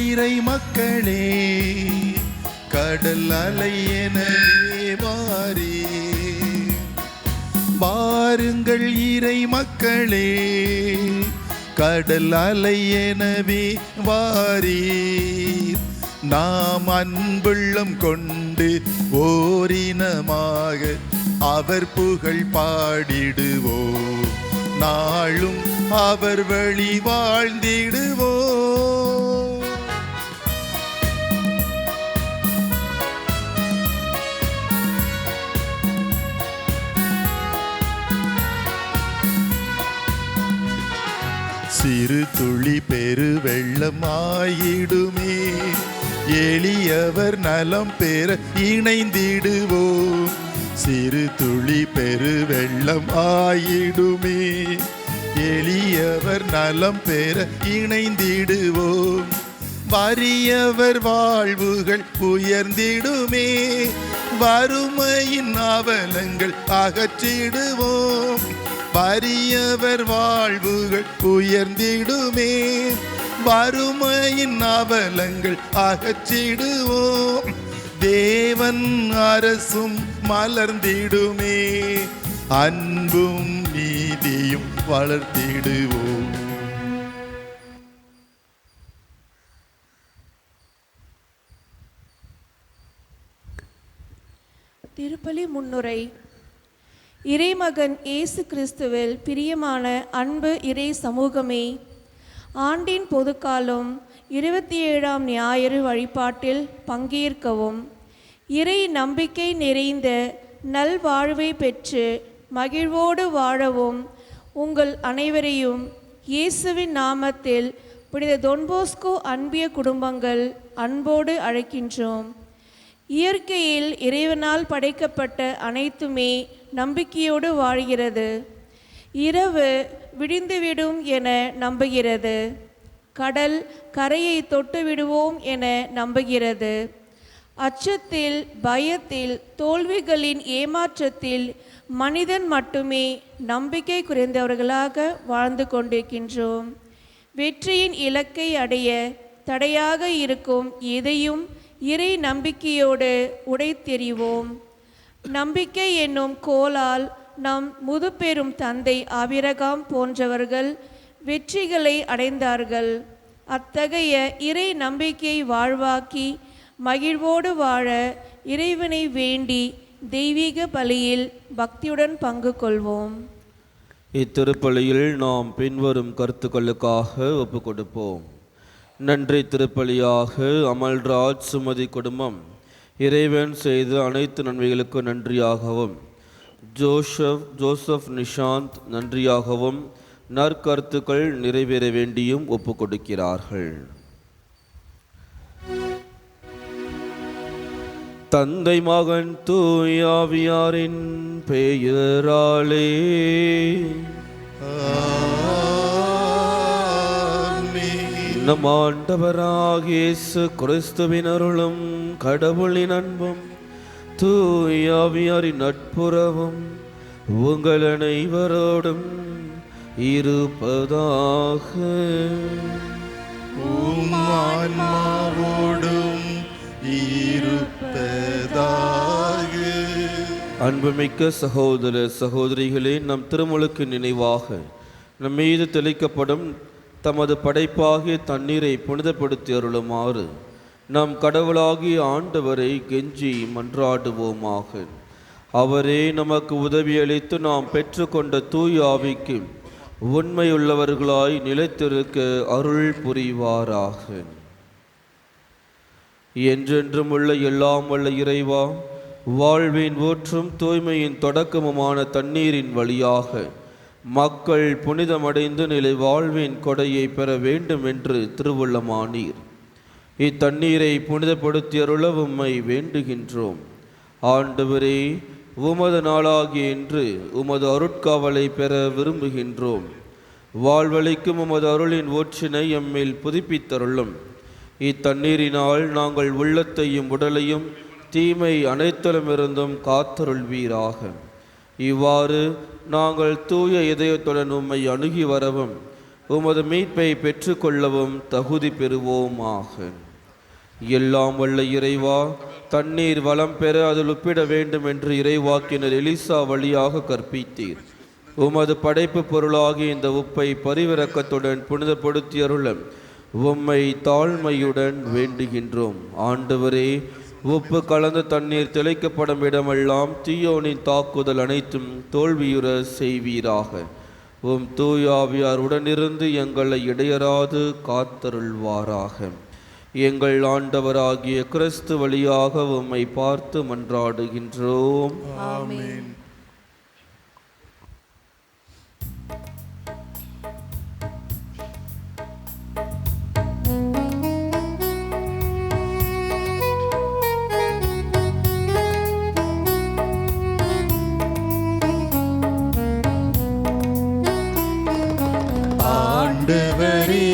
இறை மக்களே, கடல் அலை எனவே வாரி. வாருங்கள் இறை மக்களே, கடல் அலை எனவே வாரீர். நாம் அன்புள்ளம் கொண்டு ஓரினமாக அவர் புகழ் பாடிடுவோம். நாளும் அவர் வழி வாழ்ந்திடுவோம். சிறு துளி பெரு வெள்ளம் ஆயிடுமே, எளியவர் நலம் பெற இணைந்திடுவோம். சிறு துளி பெரு வெள்ளம் ஆயிடுமே, எளியவர் நலம் பெற இணைந்திடுவோம். வறியவர் வாழ்வுகள் உயர்ந்திடுமே, வறுமையின் அவலங்கள் அகற்றிடுவோம். வறியவர் வாழ்வுகள் உயர்ந்திடுமே, வறுமையின் அவலங்கள் அகற்றிடுவோம். தேவன் அரசும் மலர்ந்திடுமே, அன்பும் நீதியும் வளர்த்திடுவோம். திருப்பலி முன்னுரை. இறைமகன் இயேசு கிறிஸ்துவில் பிரியமான அன்பு இறை சமூகமே, ஆண்டின் பொதுக்காலம் 27ஆம் ஞாயிறு வழிபாட்டில் பங்கேற்கவும், இறை நம்பிக்கை நிறைந்த நல்வாழ்வை பெற்று மகிழ்வோடு வாழவும் உங்கள் அனைவரையும் இயேசுவின் நாமத்தில் புனித தொன்போஸ்கோ அன்பிய குடும்பங்கள் அன்போடு அழைக்கின்றோம். இயற்கையில் இறைவனால் படைக்கப்பட்ட அனைத்துமே நம்பிக்கையோடு வாழ்கிறது. இரவு விடிந்துவிடும் என நம்புகிறது. கடல் கரையை தொட்டு விடுவோம் என நம்புகிறது. அச்சத்தில், பயத்தில், தோல்விகளின் ஏமாற்றத்தில் மனிதன் மட்டுமே நம்பிக்கை குறைந்தவர்களாக வாழ்ந்து கொண்டிருக்கின்றோம். வெற்றியின் இலக்கை அடைய தடையாக இருக்கும் எதையும் இறை நம்பிக்கையோடு உடைத்தெறிவோம். நம்பிக்கை என்னும் கோலால் நம் முதுபெரும் தந்தை ஆபிரகாம் போன்றவர்கள் வெற்றிகளை அடைந்தார்கள். அத்தகைய இறை நம்பிக்கையை வாழ்வாக்கி மகிழ்வோடு வாழ இறைவனை வேண்டி தெய்வீக பலியில் பக்தியுடன் பங்கு கொள்வோம். இத்திருப்பலியில் நாம் பின்வரும் கருத்துக்களுக்காக ஒப்பு கொடுப்போம். நன்றி திருப்பலியாக அமல்ராஜ் சுமதி குடும்பம் இறைவன் செய்த அனைத்து நன்மைகளுக்கும் நன்றியாகவும், ஜோசப் நிஷாந்த் நன்றியாகவும் நற்கருத்துக்கள் நிறைவேற வேண்டியும் ஒப்பு கொடுக்கிறார்கள். தந்தை மகன் தூயாவியாரின் பெயராலே நம் ஆண்டவராகிய இயேசு கிறிஸ்துவின் அருளும் கடவுளின் அன்பும் தூயாவியாரின் நட்புறவும் உங்கள் அனைவரோடும் இருப்பதாக. ஆன்மாவோடும் இருப்பதாக. அன்புமிக்க சகோதர சகோதரிகளே, நம் திருமுழுக்கு நினைவாக நம் மீது தெளிக்கப்படும் தமது படைப்பாகிய தண்ணீரை புனிதப்படுத்தி அருளுமாறு நம் கடவுளாகிய ஆண்டவரை கெஞ்சி மன்றாடுவோமாக. அவரே நமக்கு உதவியளித்து நாம் பெற்றுக்கொண்ட தூய ஆவிக்கு உண்மையுள்ளவர்களாய் நிலைத்திருக்க அருள் புரிவாராக. என்றென்றும் உள்ள எல்லாம் வல்ல இறைவா, வாழ்வின் ஊற்றும் தூய்மையின் தொடக்கமுமான தண்ணீரின் வழியாக மக்கள் புனிதமடைந்து நிலை வாழ்வின் கொடையை பெற வேண்டும் என்று திருவுள்ளமானீர். இத்தண்ணீரை புனிதப்படுத்தியருள உம்மை வேண்டுகின்றோம். ஆண்டவரே, உமது நாளாகிய இன்று உமது அருட்காவலை பெற விரும்புகின்றோம். வாழ்வளிக்கும் உமது அருளின் ஊற்றினை எம்மில் புதுப்பித்தருளும். இத்தண்ணீரினால் நாங்கள் உள்ளத்தையும் உடலையும் தீமை அனைத்திலுமிருந்தும் காத்தருள்வீராக. இவ்வாறு நாங்கள் தூய இதயத்துடன் உம்மை அணுகி வரவும் உமது மீட்பை பெற்றுக்கொள்ளவும் தகுதி பெறுவோமாக. எல்லாம் வல்ல இறைவா, தண்ணீர் வளம் பெற அதில் உப்பிட வேண்டும் என்று இறைவாக்கினர் எலிசா வழியாக கற்பித்தீர். உமது படைப்பு பொருளாகிய இந்த உப்பை பரிவிரக்கத்துடன் புனிதப்படுத்தியருள உம்மை தாழ்மையுடன் வேண்டுகின்றோம். ஆண்டவரே, உப்பு கலந்த தண்ணீர் தெளிக்கப்படும் இடமெல்லாம் தீயோனின் தாக்குதல் அனைத்தும் தோல்வியுற செய்வீராக. உம் தூயாவியார் உடனிருந்து எங்களை இடையராது காத்தருள்வாராக. எங்கள் ஆண்டவராகிய கிறிஸ்து வழியாக உம்மை பார்த்து மன்றாடுகின்றோம். ஆமென். ஆண்டவரே,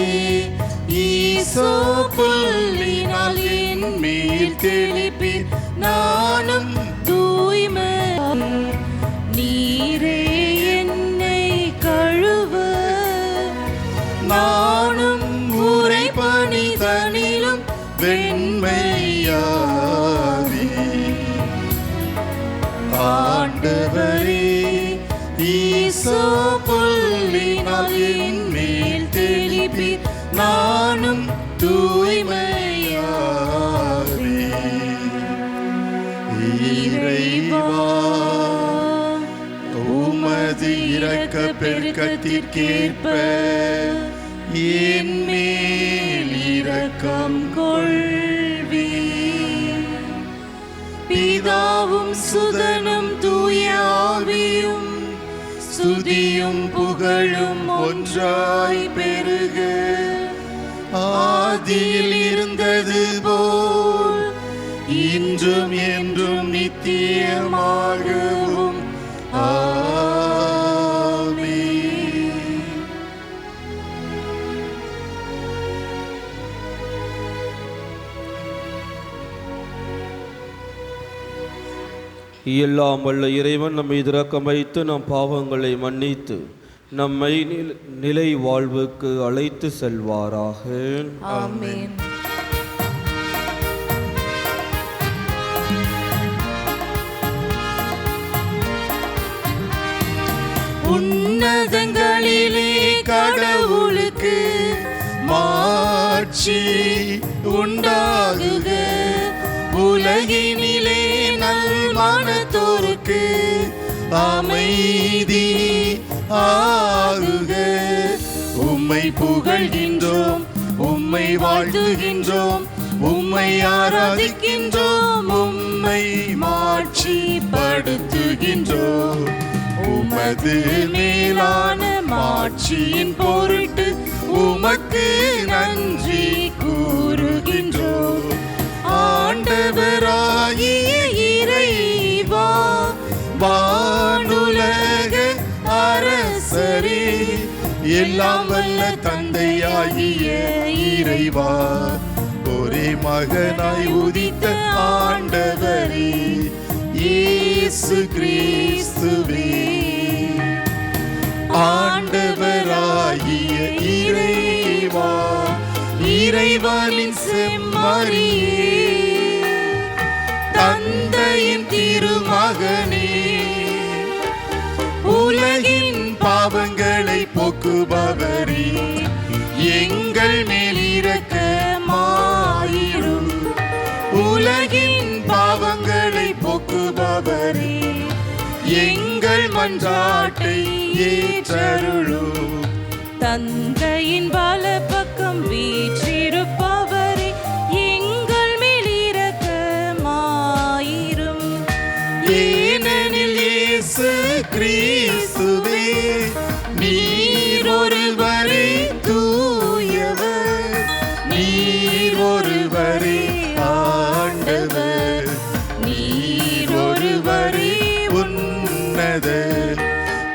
ஈசோப்புள்ளினால் என் மேல் தெளிப்பீர், நானும் தூய்மை நீரே என்னை கழுவ, நானும் உறைபனி தனிலும் வெண்மையாவி. ஆண்டவரே, ஈசோப்புள்ளினால் என் மேல் தெளிப்பீர், நானும் தூய்மையாவே. இறைவா, உமது இரக்க பெருக்கத்திற்கேற்ப என் மேல் இரக்கம் கொள்வீர். பிதாவும் சுதனும் தூயாவியும் ஸ்துதியும் புகழும் ஒன்றாய் பெருக, ஆதியில் இருந்தது போல் இன்றும் என்றும் நித்தியமாகவும் ஆமென். எல்லாம் வல்ல இறைவன் நம்மை இரக்கம் வைத்து நம் பாவங்களை மன்னித்து நம்மை நிலை வாழ்வுக்கு அழைத்து செல்வாராக. ஆமென். உன்னதங்களிலே கடவுளுக்கு மாட்சி உண்டாகுக, உலகினிலே நல்மனத்தோருக்கு அமைதி ஆகுக. உம்மை புகழ்கின்றோம், உம்மை வாழ்த்துகின்றோம், உம்மை ஆராதிக்கின்றோம், உம்மை மாட்சிப்படுத்துகின்றோம். உமது மேலான மாட்சியின் பொருட்டு உமக்கு நன்றி கூறுகின்றோம். ஆண்டவராகிய இறைவா, வானுலக அரசரே, எல்லாம் வல்ல தந்தையாகிய இறைவா, ஒரே மகனாய் உதித்த ஆண்டவரே இயேசு கிறிஸ்துவே, ஆண்டவராகிய இறைவா, இறைவனின் செம்மறியே, தந்தையின் திருமகனே, உலகின் பாவங்களை போக்குபவரே, எங்கள் மேல் இரக்கமாயிரும். உலகின் பாவங்களை போக்குபவரே, எங்கள் மன்றாட்டை ஏற்றருளும். தந்தையின் வலப்பக்கம் வீற்றிருப்பவரே, எங்கள் மேல் இரக்கமாயிரும். ஏனெனில் இயேசு கிறிஸ்துவே, நீர் ஒருவரே தூயவர், நீர் ஒருவரே ஆண்டவர், நீர் ஒருவரே உன்னத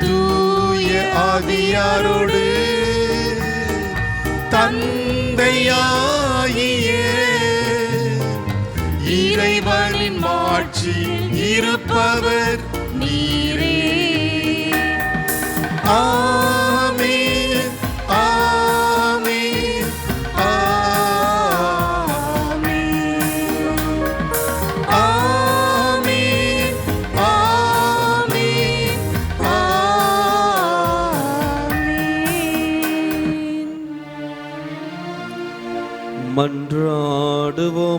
தூய ஆவியாரோடு தந்தையாகிய இறைவனின் மாட்சியில் இருப்பவர் நீரே. ஆமென். மன்றாடுவோமாக.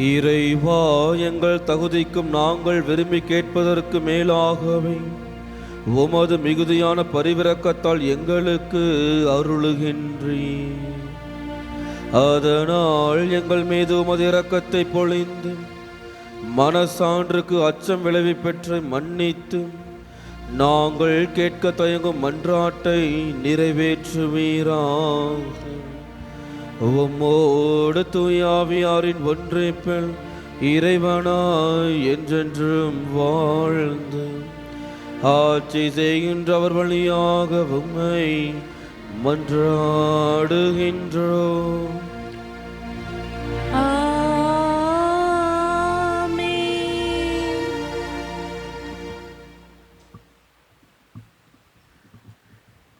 இறைவா, எங்கள் தகுதிக்கும் நாங்கள் விரும்பி கேட்பதற்கு மேலாகவே உமது மிகுதியான பரிவிரக்கத்தால் எங்களுக்கு அருளுகின்றீர். அதனால் எங்கள் மீது உமது இரக்கத்தை பொழிந்து மனசான்றுக்கு அச்சம் விளைவிப்பெற்றை மன்னித்து நாங்கள் கேட்க தயங்கும் மன்றாட்டை நிறைவேற்றுவீராக. உம்மோடு தூயாவியாரின் ஒன்றைப்பில் இறைவனாய் என்றென்றும் வாழ்ந்து ஆட்சி செய்கின்றவர் வழியாக உம்மை மன்றாடுகின்றோம்.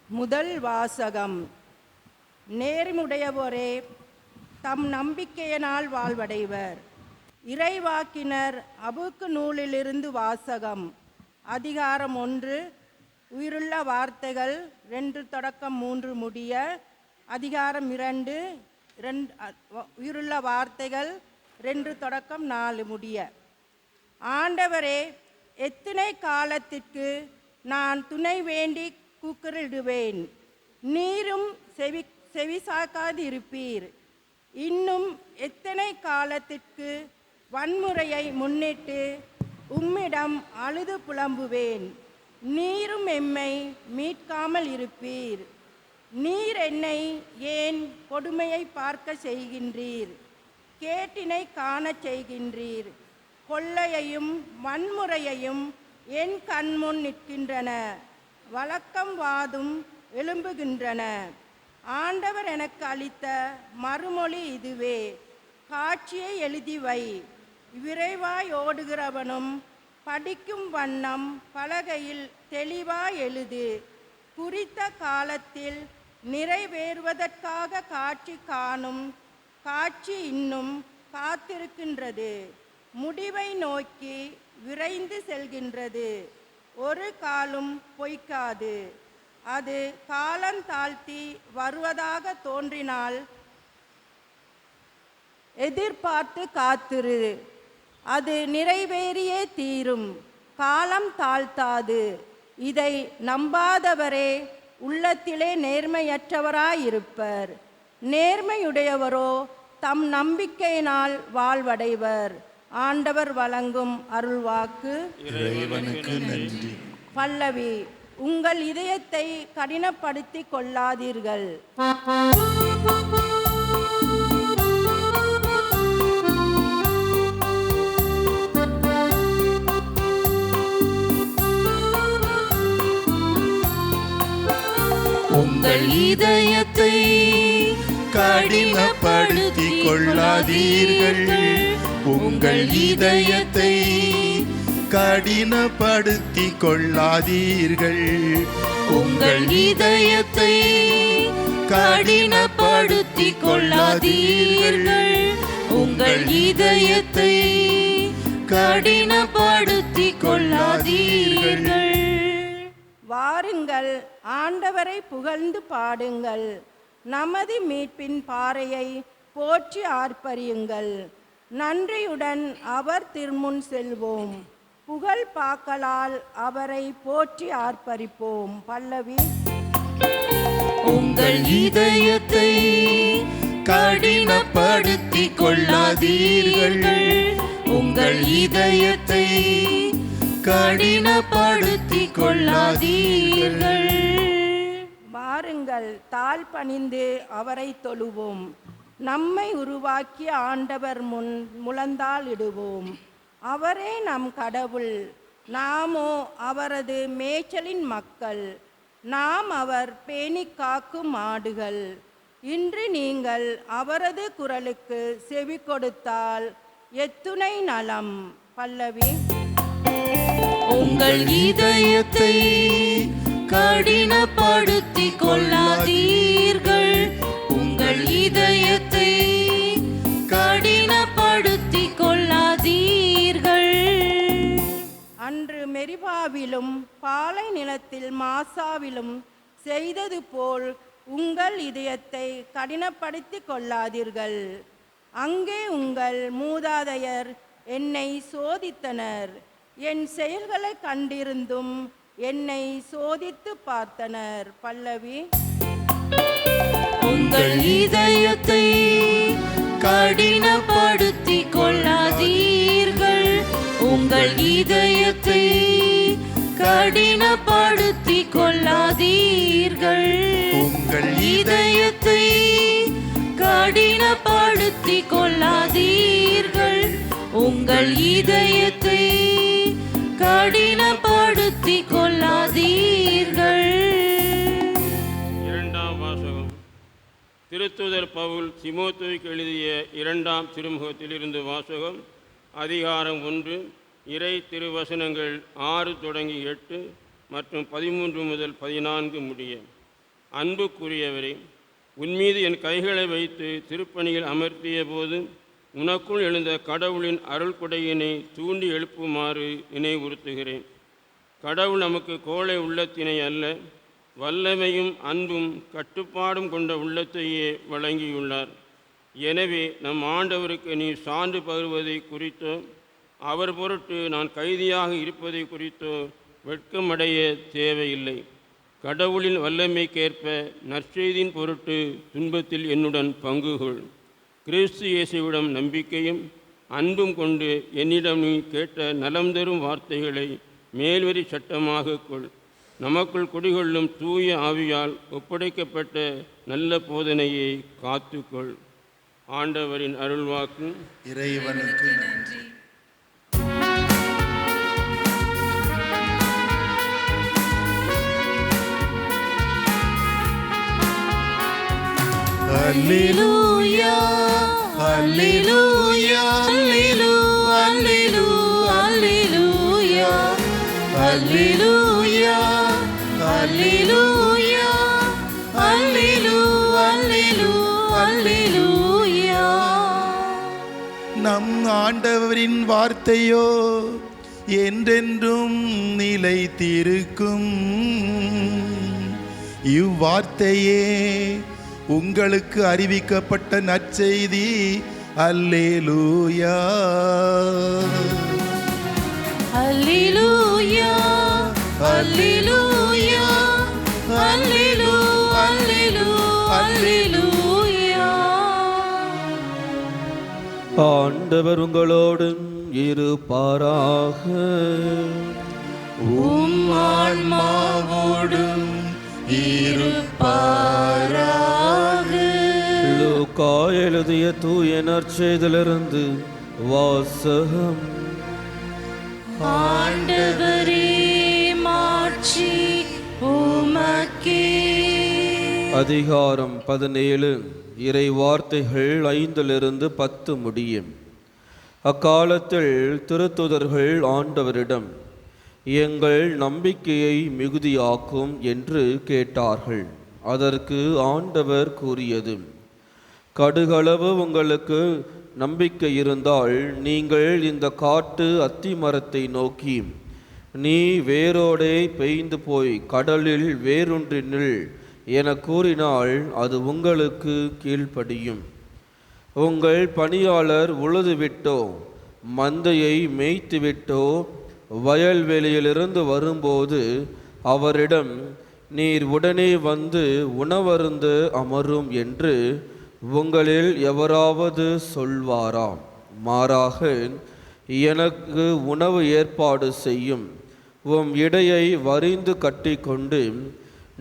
முதல் வாசகம். நேர்முடையவரே தம் நம்பிக்கையினால் வாழ்வடைவர். இறைவாக்கினர் அபுக்கு நூலிலிருந்து வாசகம். அதிகாரம் 1, உயிருள்ள வார்த்தைகள் 2-3 முடிய. அதிகாரம் 2, உயிருள்ள வார்த்தைகள் 2-4 முடிய. ஆண்டவரே, எத்தனை காலத்திற்கு நான் துணை வேண்டி கூக்குரலிடுவேன், நீரும் செவிசாக்காதிருப்பீர். இன்னும் எத்தனை காலத்திற்கு வன்முறையை முன்னிட்டு உம்மிடம் அழுது புலம்புவேன், நீரும் எம்மை மீட்காமல் இருப்பீர். நீர் என்னை ஏன் கொடுமையை பார்க்க செய்கின்றீர், கேட்டினை காணச் செய்கின்றீர். கொள்ளையையும் வன்முறையையும் என் கண்முன் நிற்கின்றன, வழக்கம் வாதும் எழும்புகின்றன. ஆண்டவர் எனக்கு அளித்த மறுமொழி இதுவே, காட்சியை எழுதி வை, விரைவாய் ஓடுகிறவனும் படிக்கும் வண்ணம் பலகையில் தெளிவாய் எழுது. குறித்த காலத்தில் நிறைவேறுவதற்காக காட்சி காணும், காட்சி இன்னும் காத்திருக்கின்றது, முடிவை நோக்கி விரைந்து செல்கின்றது, ஒரு காலும் பொய்க்காது. அது காலம் தாழ்த்தி வருவதாக தோன்றினால் எதிர்பார்த்து காத்திரு, அது நிறைவேறியே தீரும், காலம் தாழ்த்தாது. இதை நம்பாதவரே உள்ளத்திலே நேர்மையற்றவராயிருப்பர். நேர்மையுடையவரோ தம் நம்பிக்கையினால் வாழ்வடைவர். ஆண்டவர் வழங்கும் அருள்வாக்கு. இறைவனுக்கு நன்றி. பல்லவி. உங்கள் இதயத்தை கடினப்படுத்தி கொள்ளாதீர்கள். உங்கள் இதயத்தை கடினப்படுத்தி கொள்ளாதீர்கள். உங்கள் இதயத்தை கடினப்படுத்தி கொள்ளாதீர்கள். உங்கள் இதயத்தை கடினப்படுத்தி கொள்ளாதீர்கள். உங்கள் இதயத்தை கடினப்படுத்தி கொள்ளாதீர்கள். வாருங்கள், ஆண்டவரை புகழ்ந்து பாடுங்கள், நமது மீட்பின் பாறையை போற்றி ஆர்ப்பரியுங்கள். நன்றியுடன் அவர் திருமுன் செல்வோம், புகழ் பாக்களால் அவரை போற்றி ஆர்ப்பரிப்போம். பல்லவி. உங்கள் இதயத்தை கடினப்படுத்தி கொள்ளாதீர்கள். உங்கள் இதயத்தை கடினப்படுத்தி கொள்ளாதீர்கள். வாருங்கள், தாழ் பணிந்து அவரை தொழுவோம், நம்மை உருவாக்கிய ஆண்டவர் முன் முழந்தாளிடுவோம். அவரே நம் கடவுள், நாமோ அவரது மேய்ச்சலின் மக்கள், நாம் அவர் பேணி காக்கும் ஆடுகள். இன்று நீங்கள் அவரது குரலுக்கு செவி கொடுத்தால் எத்துணை நலம். பல்லவி. உங்கள் இதயத்தை கடினப்படுத்தி கொள்ளாதீர்கள். உங்கள் இதயத்தை கடினப்படுத்தி கொள்ளாதீர்கள். அன்று மெரிபாவிலும் பாலை நிலத்தில் மாசாவிலும் செய்தது போல் உங்கள் இதயத்தை கடினப்படுத்திக் கொள்ளாதீர்கள். அங்கே உங்கள் மூதாதையர் என்னை சோதித்தனர். என் செயல்களை கண்டிருந்தும் என்னை சோதித்து பார்த்தனர். பல்லவி. உங்கள் இதயத்தை கடினப்படுத்திக் கொள்ளாதீர்கள். உங்கள் இதயத்தை கடினப்படுத்திக் கொள்ளாதீர்கள். உங்கள் இதயத்தை கடினப்படுத்திக் கொள்ளாதீர்கள். உங்கள் இதயத்தை கடினப்படுத்திக் கொள்ளாதீர்கள். இரண்டாம் வாசகம். திருத்தூதர் பவுல் தீமோத்தேயுவுக்கு எழுதிய இரண்டாம் திருமுகத்திலிருந்து வாசகம். அதிகாரம் 1, இறை திருவசனங்கள் 6 தொடங்கி 8 மற்றும் 13 முதல் 14 முடிய. அன்புக்குரியவரே, உன்மீது என் கைகளை வைத்து திருப்பணியில் அமர்த்திய போது உனக்குள் எழுந்த கடவுளின் அருள் கொடையினை தூண்டி எழுப்புமாறு நினைவுறுத்துகிறேன். கடவுள் நமக்கு கோழை உள்ளத்தினை அல்ல, வல்லமையும் அன்பும் கட்டுப்பாடும் கொண்ட உள்ளத்தையே வழங்கியுள்ளார். எனவே நம் ஆண்டவருக்கு நீ சான்று பகர்வதை குறித்தோ அவர் பொருட்டு நான் கைதியாக இருப்பதை குறித்தோ வெட்கமடைய தேவையில்லை. கடவுளின் வல்லமைக்கேற்ப நற்செய்தியின் பொருட்டு துன்பத்தில் என்னுடன் பங்குகொள். கிறிஸ்து இயேசுவிடம் நம்பிக்கையும் அன்பும் கொண்டு என்னிடம் நீ கேட்ட நலம் தரும் வார்த்தைகளை மேல்வரி சட்டமாக கொள். நமக்குள் குடிகொள்ளும் தூய ஆவியால் ஒப்படைக்கப்பட்ட நல்ல போதனையை காத்துக்கொள். ஆண்டவரின் அருள்வாக்கு. இறைவனுக்கு நன்றி. அல்லேலூயா அல்லேலூயா அல்லேலூயா அல்லேலூயா அல்லேலூயா அல்லேலூயா. நம் ஆண்டவரின் வார்த்தையோ என்றென்றும் நிலைத்திருக்கும். இவ்வார்த்தையே உங்களுக்கு அறிவிக்கப்பட்ட நற்செய்தி. அல்லேலூயா அல்லேலூயா அல்லேலூயா அல்லேலூயா. ஆண்டவர் உங்களோடும் இருப்பாராக. உம் ஆன்மாவோடும் இருப்பாராக. லூக்கா எழுதிய தூய நற்செய்தியிலிருந்து வாசகம். ஆண்டவரே மாட்சி உமக்கே. அதிகாரம் 17. இறை வார்த்தைகள் 5-10 முடியும். அக்காலத்தில் திருத்துதர்கள் ஆண்டவரிடம் எங்கள் நம்பிக்கையை மிகுதியாக்கும் என்று கேட்டார்கள். அதற்கு ஆண்டவர் கூறியது, கடுகளவு உங்களுக்கு நம்பிக்கை இருந்தால் நீங்கள் இந்த காட்டு அத்தி மரத்தை நோக்கி, நீ வேரோடே பெய்ந்து போய் கடலில் வேரூன்றி நில் என கூறினால் அது உங்களுக்கு கீழ்ப்படியும். உங்கள் பணியாளர் உழுதுவிட்டோ மந்தையை மேய்த்துவிட்டோ வயல்வெளியிலிருந்து வரும்போது அவரிடம், நீர் உடனே வந்து உணவருந்த அமரும் என்று உங்களில் எவராவது சொல்வாராம்? மாறாக, எனக்கு உணவு ஏற்பாடு செய்யும், உம் இடையை வரிந்து கட்டிக்கொண்டு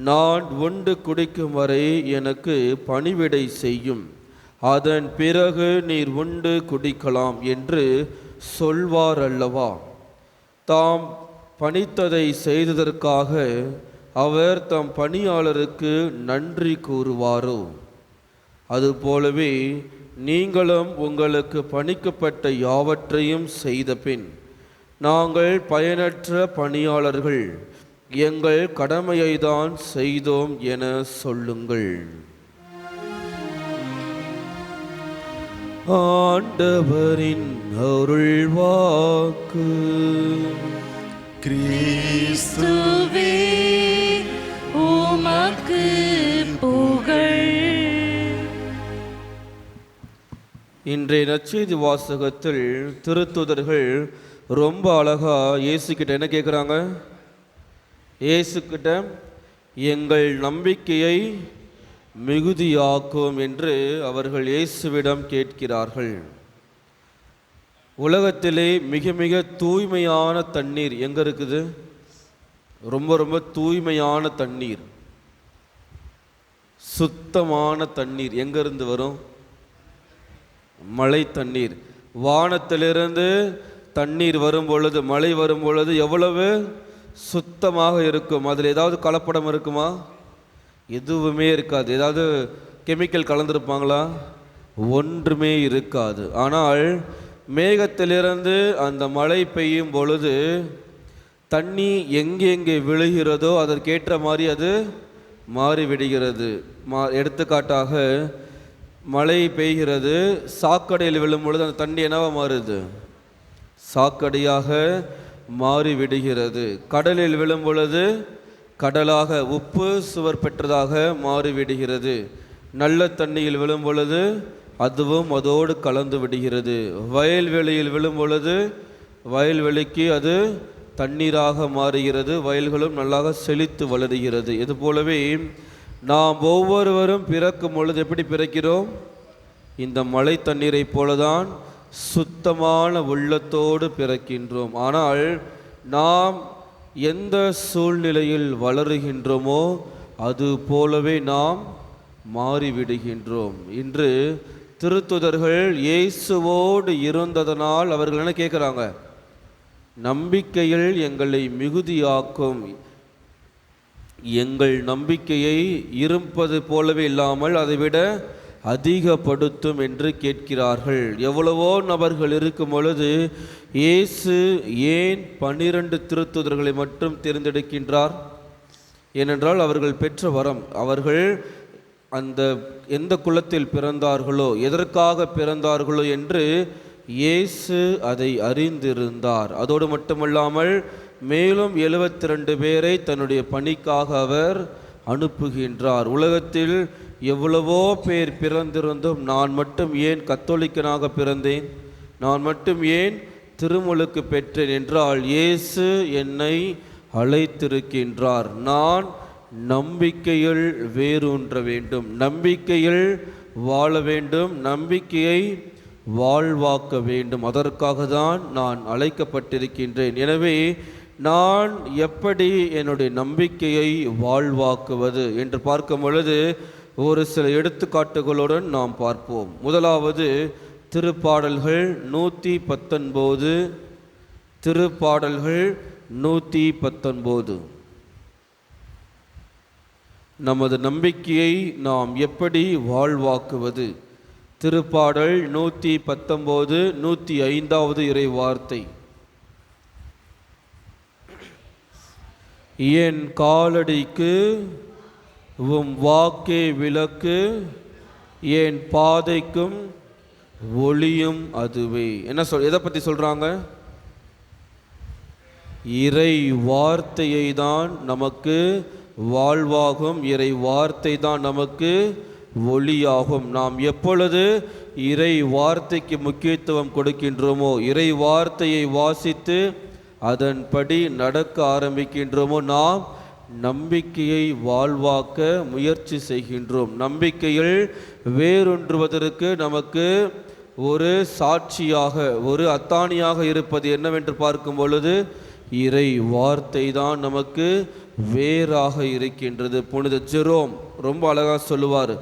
நான் உண்டு குடிக்கும் வரை எனக்கு பணிவிடை செய்யும், அதன் பிறகு நீர் உண்டு குடிக்கலாம் என்று சொல்வார் அல்லவா? தாம் பணித்ததை செய்ததற்காக அவர் தம் பணியாளருக்கு நன்றி கூறுவாரோ? அதுபோலவே நீங்களும் உங்களுக்கு பணிக்கப்பட்ட யாவற்றையும் செய்த பின், நாங்கள் பயனற்ற பணியாளர்கள், எங்கள் கடமையைதான் செய்தோம் என சொல்லுங்கள். ஆண்டவரின் அருள்வாக்கு. கிறிஸ்துவே உமக்கு புகழ். இன்றைய நற்செய்தி வாசகத்தில் திருத்தூதர்கள் ரொம்ப அழகா இயேசுக்கிட்ட என்ன கேட்குறாங்க? இயேசுக்கிட்ட எங்கள் நம்பிக்கையை மிகுதியாக்கும் என்று அவர்கள் இயேசுவிடம் கேட்கிறார்கள். உலகத்திலே மிக மிக தூய்மையான தண்ணீர் எங்கே இருக்குது? ரொம்ப ரொம்ப தூய்மையான தண்ணீர், சுத்தமான தண்ணீர் எங்கேருந்து வரும்? மழை தண்ணீர். வானத்திலிருந்து தண்ணீர் வரும் பொழுது, மழை வரும் பொழுது எவ்வளவு சுத்தமாக இருக்கும். அதில் ஏதாவது கலப்படம் இருக்குமா? எதுவுமே இருக்காது. ஏதாவது கெமிக்கல் கலந்துருப்பாங்களா? ஒன்றுமே இருக்காது. ஆனால் மேகத்திலிருந்து அந்த மழை பெய்யும் பொழுது தண்ணி எங்கே விழுகிறதோ அதற்கேற்ற மாதிரி அது மாறிவிடுகிறது. எடுத்துக்காட்டாக மழை பெய்கிறது, சாக்கடையில் விழும் பொழுது அந்த தண்ணி என்னவா மாறுது? சாக்கடையாக மாறிவிடுகிறது. கடலில் விழும் பொழுது கடலாக உப்பு சுவர் பெற்றதாக மாறிவிடுகிறது. நல்ல தண்ணியில் விழும் பொழுது அதுவும் அதோடு கலந்து விடுகிறது. வயல்வெளியில் விழும் பொழுது வயல்வெளிக்கு அது தண்ணீராக மாறுகிறது. வயல்களும் நல்லாக செழித்து வளருகிறது. இது போலவே நாம் ஒவ்வொருவரும் பிறக்கும் பொழுது எப்படி பிறக்கிறோம்? இந்த மழை தண்ணீரை போலதான் சுத்தமான உள்ளத்தோடு பிறக்கின்றோம். ஆனால் நாம் எந்த சூழ்நிலையில் வளருகின்றோமோ அது போலவே நாம் மாறிவிடுகின்றோம். இன்று திருத்துதர்கள் இயேசுவோடு இருந்ததனால் அவர்கள் என்ன கேட்குறாங்க? நம்பிக்கையில் எங்களை மிகுதியாக்கும், எங்கள் நம்பிக்கையை இருப்பது போலவே இல்லாமல் அதைவிட அதிகப்படுத்தும் என்று கேட்கிறார்கள். எவ்வளவோ நபர்கள் இருக்கும் பொழுது இயேசு ஏன் 12 திருத்துதர்களை மட்டும் தேர்ந்தெடுக்கின்றார்? ஏனென்றால் அவர்கள் பெற்ற வரம். அவர்கள் அந்த எந்த குலத்தில் பிறந்தார்களோ, எதற்காக பிறந்தார்களோ என்று இயேசு அதை அறிந்திருந்தார். அதோடு மட்டுமல்லாமல் மேலும் 72 பேரை தன்னுடைய பணிக்காக அவர் அனுப்புகின்றார். உலகத்தில் எவ்வளவோ பேர் பிறந்திருந்தும் நான் மட்டும் ஏன் கத்தோலிக்கனாக பிறந்தேன், நான் மட்டும் ஏன் திருமுழுக்கு பெற்றேன் என்றால் இயேசு என்னை அழைத்திருக்கின்றார். நான் நம்பிக்கையில் வேரூன்ற வேண்டும், நம்பிக்கையில் வாழ வேண்டும், நம்பிக்கையை வாழ்வாக்க வேண்டும். அதற்காக தான் நான் அழைக்கப்பட்டிருக்கின்றேன். எனவே நான் எப்படி என்னுடைய நம்பிக்கையை வாழ்வாக்குவது என்று பார்க்கும் பொழுது ஒரு சில எடுத்துக்காட்டுகளுடன் நாம் பார்ப்போம். முதலாவது திருப்பாடல்கள் 119. திருப்பாடல்கள் 119. நமது நம்பிக்கையை நாம் எப்படி வாழ்வாக்குவது? திருப்பாடல் 119 105வது இறை வார்த்தை. என் காலடிக்கு உம் வாக்கே விளக்கு, என் பாதைக்கும் ஒளியும் அதுவே. என்ன எதை பற்றி சொல்றாங்க? இறை வார்த்தையை தான் நமக்கு வாழ்வாகும், இறை வார்த்தை தான் நமக்கு ஒளியாகும். நாம் எப்பொழுது இறை வார்த்தைக்கு முக்கியத்துவம் கொடுக்கின்றோமோ, இறை வார்த்தையை வாசித்து அதன்படி நடக்க ஆரம்பிக்கின்றோமோ, நாம் நம்பிக்கையை வாழ்வாக்க முயற்சி செய்கின்றோம். நம்பிக்கையில் வேரூன்றுவதற்கு நமக்கு ஒரு சாட்சியாக, ஒரு அத்தாணியாக இருப்பது என்னவென்று பார்க்கும் பொழுது இறை வார்த்தை தான் நமக்கு வேறாக இருக்கின்றது. புனித ஜெரோம் ரொம்ப அழகாக சொல்லுவார்,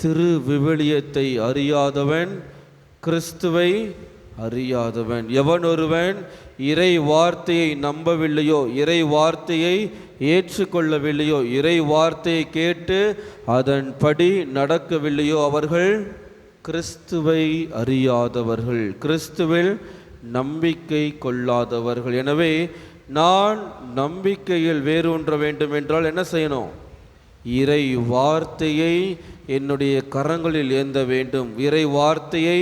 திரு விவிலியத்தை அறியாதவன் கிறிஸ்துவை அறியாதவன். எவன் ஒருவன் இறை வார்த்தையை நம்பவில்லையோ, இறை வார்த்தையை ஏற்றுக்கொள்ளவில்லையோ, இறை வார்த்தையை கேட்டு அதன்படி நடக்கவில்லையோ அவர்கள் கிறிஸ்துவை அறியாதவர்கள், கிறிஸ்துவில் நம்பிக்கை கொள்ளாதவர்கள். எனவே நான் நம்பிக்கையில் வேரூன்ற வேண்டும் என்றால் என்ன செய்யணும்? இறை வார்த்தையை என்னுடைய கரங்களில் ஏந்த வேண்டும், இறை வார்த்தையை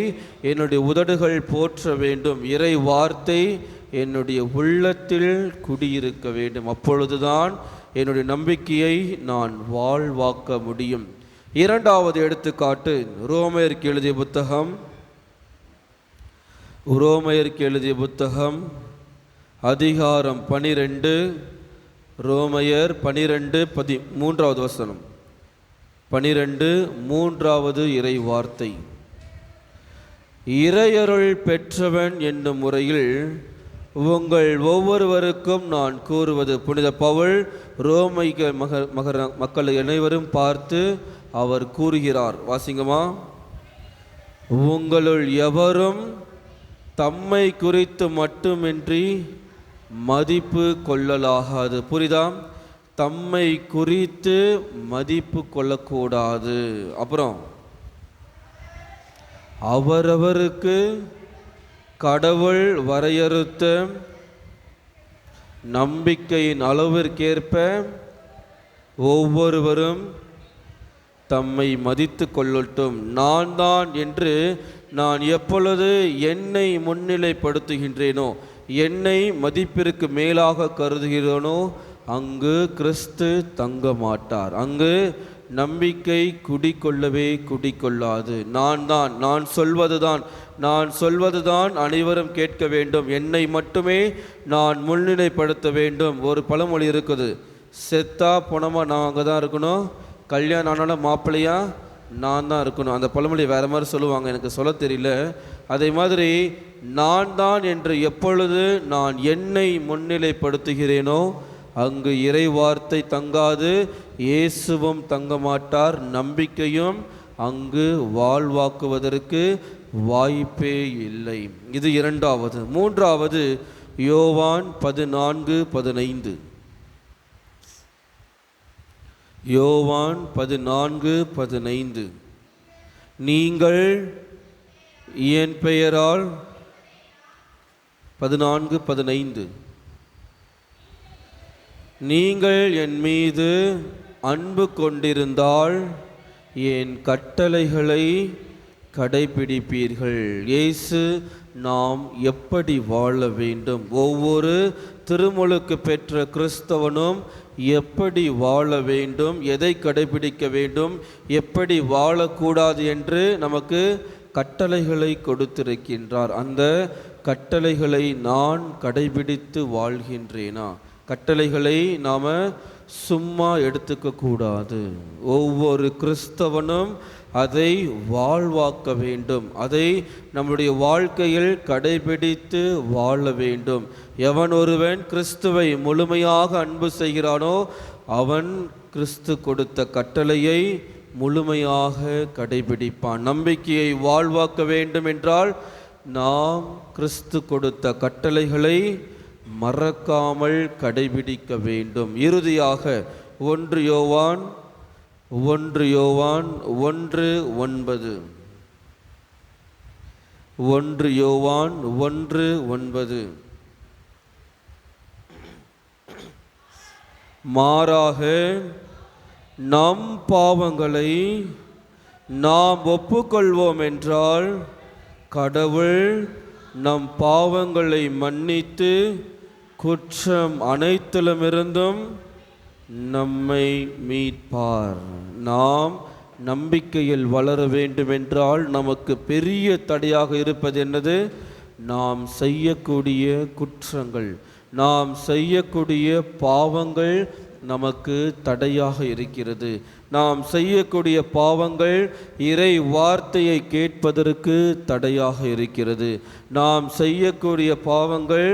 என்னுடைய உதடுகள் போற்ற வேண்டும், இறை வார்த்தை என்னுடைய உள்ளத்தில் குடியிருக்க வேண்டும். அப்பொழுதுதான் என்னுடைய நம்பிக்கையை நான் வாழ்வாக்க முடியும். இரண்டாவது எடுத்துக்காட்டு ரோமேயருக்கு எழுதிய புத்தகம் ரோமையருக்கு எழுதிய புத்தகம் அதிகாரம் 12, ரோமையர் 12:13 வசனம். 12:3 இறை வார்த்தை. இறையருள் பெற்றவன் என்னும் முறையில் உங்கள் ஒவ்வொருவருக்கும் நான் கூறுவது, புனித பவுல் ரோமைய மக்கள் அனைவரும் பார்த்து அவர் கூறுகிறார். வாசிங்கம்மா. உங்களுள் எவரும் தம்மை குறித்து மட்டுமின்றி மதிப்பு கொள்ளலாகாது. புரிதாம்? தம்மை குறித்து மதிப்பு கொள்ளக்கூடாது. அப்புறம் அவரவருக்கு கடவுள் வரையறுத்த நம்பிக்கையின் அளவிற்கேற்ப ஒவ்வொருவரும் தம்மை மதித்து கொள்ளட்டும். நான் தான் என்று நான் எப்பொழுது என்னை முன்னிலைப்படுத்துகின்றேனோ, என்னை மதிப்பிற்கு மேலாக கருதுகிறேனோ, அங்கு கிறிஸ்து தங்க மாட்டார். அங்கு நம்பிக்கை குடிக்கொள்ளாது. நான் சொல்வதுதான் அனைவரும் கேட்க வேண்டும். என்னை மட்டுமே நான் முன்னிலைப்படுத்த வேண்டும். ஒரு பழமொழி இருக்குது, செத்தா போனமா நான் அங்கே தான் இருக்கணும், கல்யாணம் ஆனாலும் மாப்பிள்ளையா நான் தான் இருக்கணும். அந்த பழமொழி வேறு மாதிரி சொல்லுவாங்க, எனக்கு சொல்ல தெரியல. அதே மாதிரி நான் தான் என்று எப்பொழுது நான் என்னை முன்னிலைப்படுத்துகிறேனோ அங்கு இறை வார்த்தை தங்காது, இயேசுவும் தங்க மாட்டார், நம்பிக்கையும் அங்கு வாழ்வாக்குவதற்கு வாய்ப்பே இல்லை. இது இரண்டாவது. மூன்றாவது யோவான் 14:15. யோவான் 14:15. நீங்கள் என் பெயரால் 14:15 நீங்கள் என் மீது அன்பு கொண்டிருந்தால் என் கட்டளைகளை கடைபிடிப்பீர்கள். இயேசு நாம் எப்படி வாழ வேண்டும், ஒவ்வொரு திருமுழுக்கு பெற்ற கிறிஸ்தவனும் எப்படி வாழ வேண்டும், எதை கடைபிடிக்க வேண்டும், எப்படி வாழக்கூடாது என்று நமக்கு கட்டளைகளை கொடுத்திருக்கின்றார். அந்த கட்டளைகளை நான் கடைபிடித்து வாழ்கின்றேனா? கட்டளைகளை நாம் சும்மா எடுத்துக்க கூடாது. ஒவ்வொரு கிறிஸ்தவனும் அதை வாழ்வாக்க வேண்டும், அதை நம்முடைய வாழ்க்கையில் கடைபிடித்து வாழ வேண்டும். எவன் ஒருவன் கிறிஸ்துவை முழுமையாக அன்பு செய்கிறானோ அவன் கிறிஸ்து கொடுத்த கட்டளையை முழுமையாக கடைபிடிப்பான். நம்பிக்கையை வாழ்வாக்க வேண்டும் என்றால் நாம் கிறிஸ்து கொடுத்த கட்டளைகளை மறக்காமல் கடைபிடிக்க வேண்டும். இறுதியாக 1 யோவான் 1:9. 1 யோவான் 1:9. மாறாக நம் பாவங்களை நாம் ஒப்புக்கொள்வோம் என்றால் கடவுள் நம் பாவங்களை மன்னித்து குற்றம் அனைத்திலுமிருந்தும் நம்மை மீட்பார். நாம் நம்பிக்கையில் வளர வேண்டுமென்றால் நமக்கு பெரிய தடையாக இருப்பது என்னது? நாம் செய்யக்கூடிய குற்றங்கள், நாம் செய்யக்கூடிய பாவங்கள் நமக்கு தடையாக இருக்கிறது. நாம் செய்யக்கூடிய பாவங்கள் இறை வார்த்தையை கேட்பதற்கு தடையாக இருக்கிறது. நாம் செய்யக்கூடிய பாவங்கள்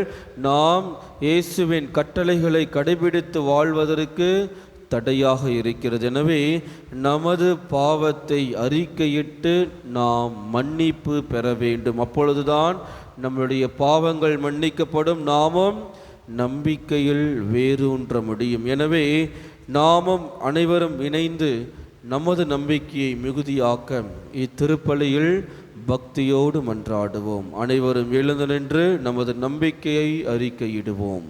நாம் இயேசுவின் கட்டளைகளை கடைபிடித்து வாழ்வதற்கு தடையாக இருக்கிறது. எனவே நமது பாவத்தை அறிக்கையிட்டு நாம் மன்னிப்பு பெற வேண்டும். அப்பொழுதுதான் நம்முடைய பாவங்கள் மன்னிக்கப்படும், நாமும் நம்பிக்கையில் வேரூன்ற முடியும். எனவே நாமும் அனைவரும் இணைந்து நமது நம்பிக்கையை மிகுதியாக்க இத்திருப்பலியில் பக்தியோடு மன்றாடுவோம். அனைவரும் எழுந்து நின்று நமது நம்பிக்கையை அறிக்கையிடுவோம்.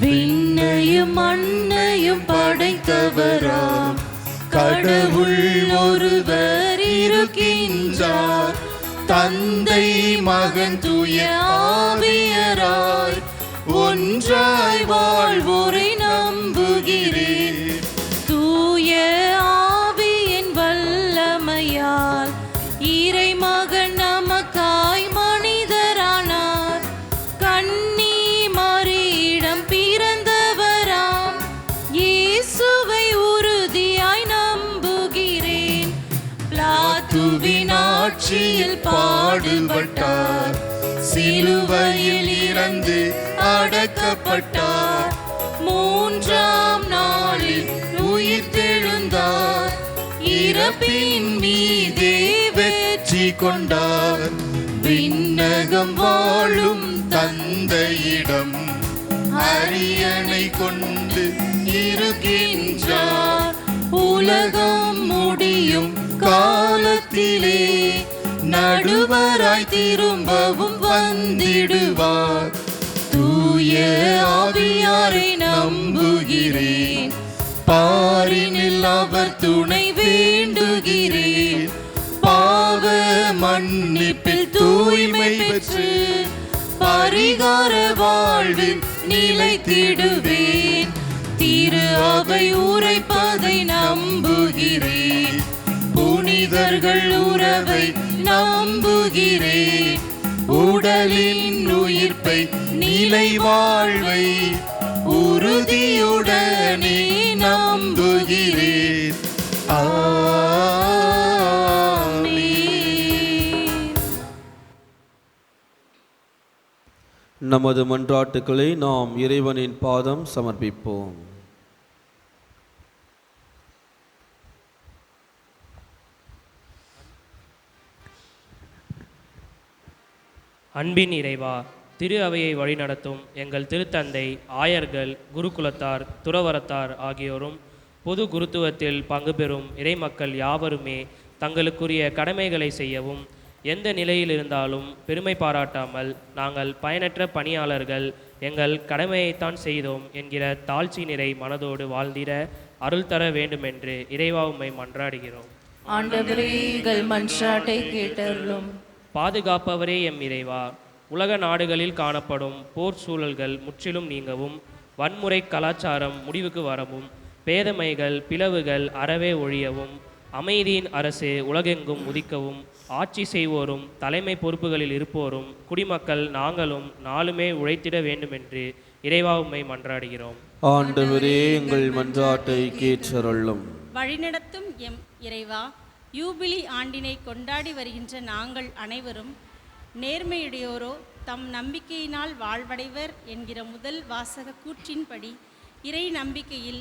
விண்ணையும் மண்ணையும் படைத்தவராம் கடவுள் ஒருவர் இருக்கின்றார். தந்தை மகன் தூய ஆவியராய் ஒன்றாய் வாழ்வோரை நம்புகிறேன். பாடுபட்டார், சிலுவையில் இறந்து அடக்கப்பட்டார், மூன்றாம் நாளில் உயிர்த்தெழுந்தார், இறப்பின் மீதே வெற்றி கொண்டார். விண்ணகம் வாழும் தந்தையிடம் அரியணை கொண்டு இருக்கின்றார், உலகம் முடியும் காலத்திலே நடுவராய் திரும்பவும் வந்திடுவார். தூய ஆவியாரை நம்புகிறேன், பாரினில் அவர் துணை வேண்டுகிறேன், பாவ மன்னிப்பில் தூய்மை பெற்று பரிகார வாழ்வில் நிலைத்திடுவேன். திரு அவை உரைப்பதை நம்புகிறேன், புனிதர்கள் உறவை நம்புகிறேன், உடலின் உயிர்ப்பை நிலை வாழ்வை உறுதியுடனே நம்புகிறேன். நமது மன்றாட்டுக்களை நாம் இறைவனின் பாதம் சமர்ப்பிப்போம். அன்பின் இறைவா, திரு அவையை வழிநடத்தும் எங்கள் திருத்தந்தை, ஆயர்கள், குருகுலத்தார், துறவரத்தார் ஆகியோரும் பொது குருத்துவத்தில் பங்கு பெறும் இறைமக்கள் யாவருமே தங்களுக்குரிய கடமைகளை செய்யவும், எந்த நிலையில் இருந்தாலும் பெருமை பாராட்டாமல் நாங்கள் பயனற்ற பணியாளர்கள், எங்கள் கடமையைத்தான் செய்தோம் என்கிற தாழ்ச்சி நிறை மனதோடு வாழ்ந்திட அருள் தர வேண்டுமென்று இறைவா உம்மை மன்றாடுகிறோம். ஆண்டவரே, எங்கள் மன்றாட்டை கேட்டருளும். பாதுகாப்பவரே எம் இறைவா, உலக நாடுகளில் காணப்படும் போர் சூழல்கள் முற்றிலும் நீங்கவும், வன்முறை கலாச்சாரம் முடிவுக்கு வரவும், பேதமைகள் பிளவுகள் அறவே ஒழியவும், அமைதியின் அரசு உலகெங்கும் உதிக்கவும், ஆட்சி செய்வோரும் தலைமை பொறுப்புகளில் இருப்போரும் குடிமக்கள் நாங்களும் நாளுமே உழைத்திட வேண்டுமென்று இறைவா உம்மை மன்றாடுகிறோம். ஆண்டவரே, எங்கள் மன்றாட்டை கேட்டருளும். வழிநடத்தும் எம் இறைவா, யூபிலி ஆண்டினை கொண்டாடி வருகின்ற நாங்கள் அனைவரும் நேர்மையுடையோரோ தம் நம்பிக்கையினால் வாழ்வடைவர் என்கிற முதல் வாசக கூற்றின்படி இறை நம்பிக்கையில்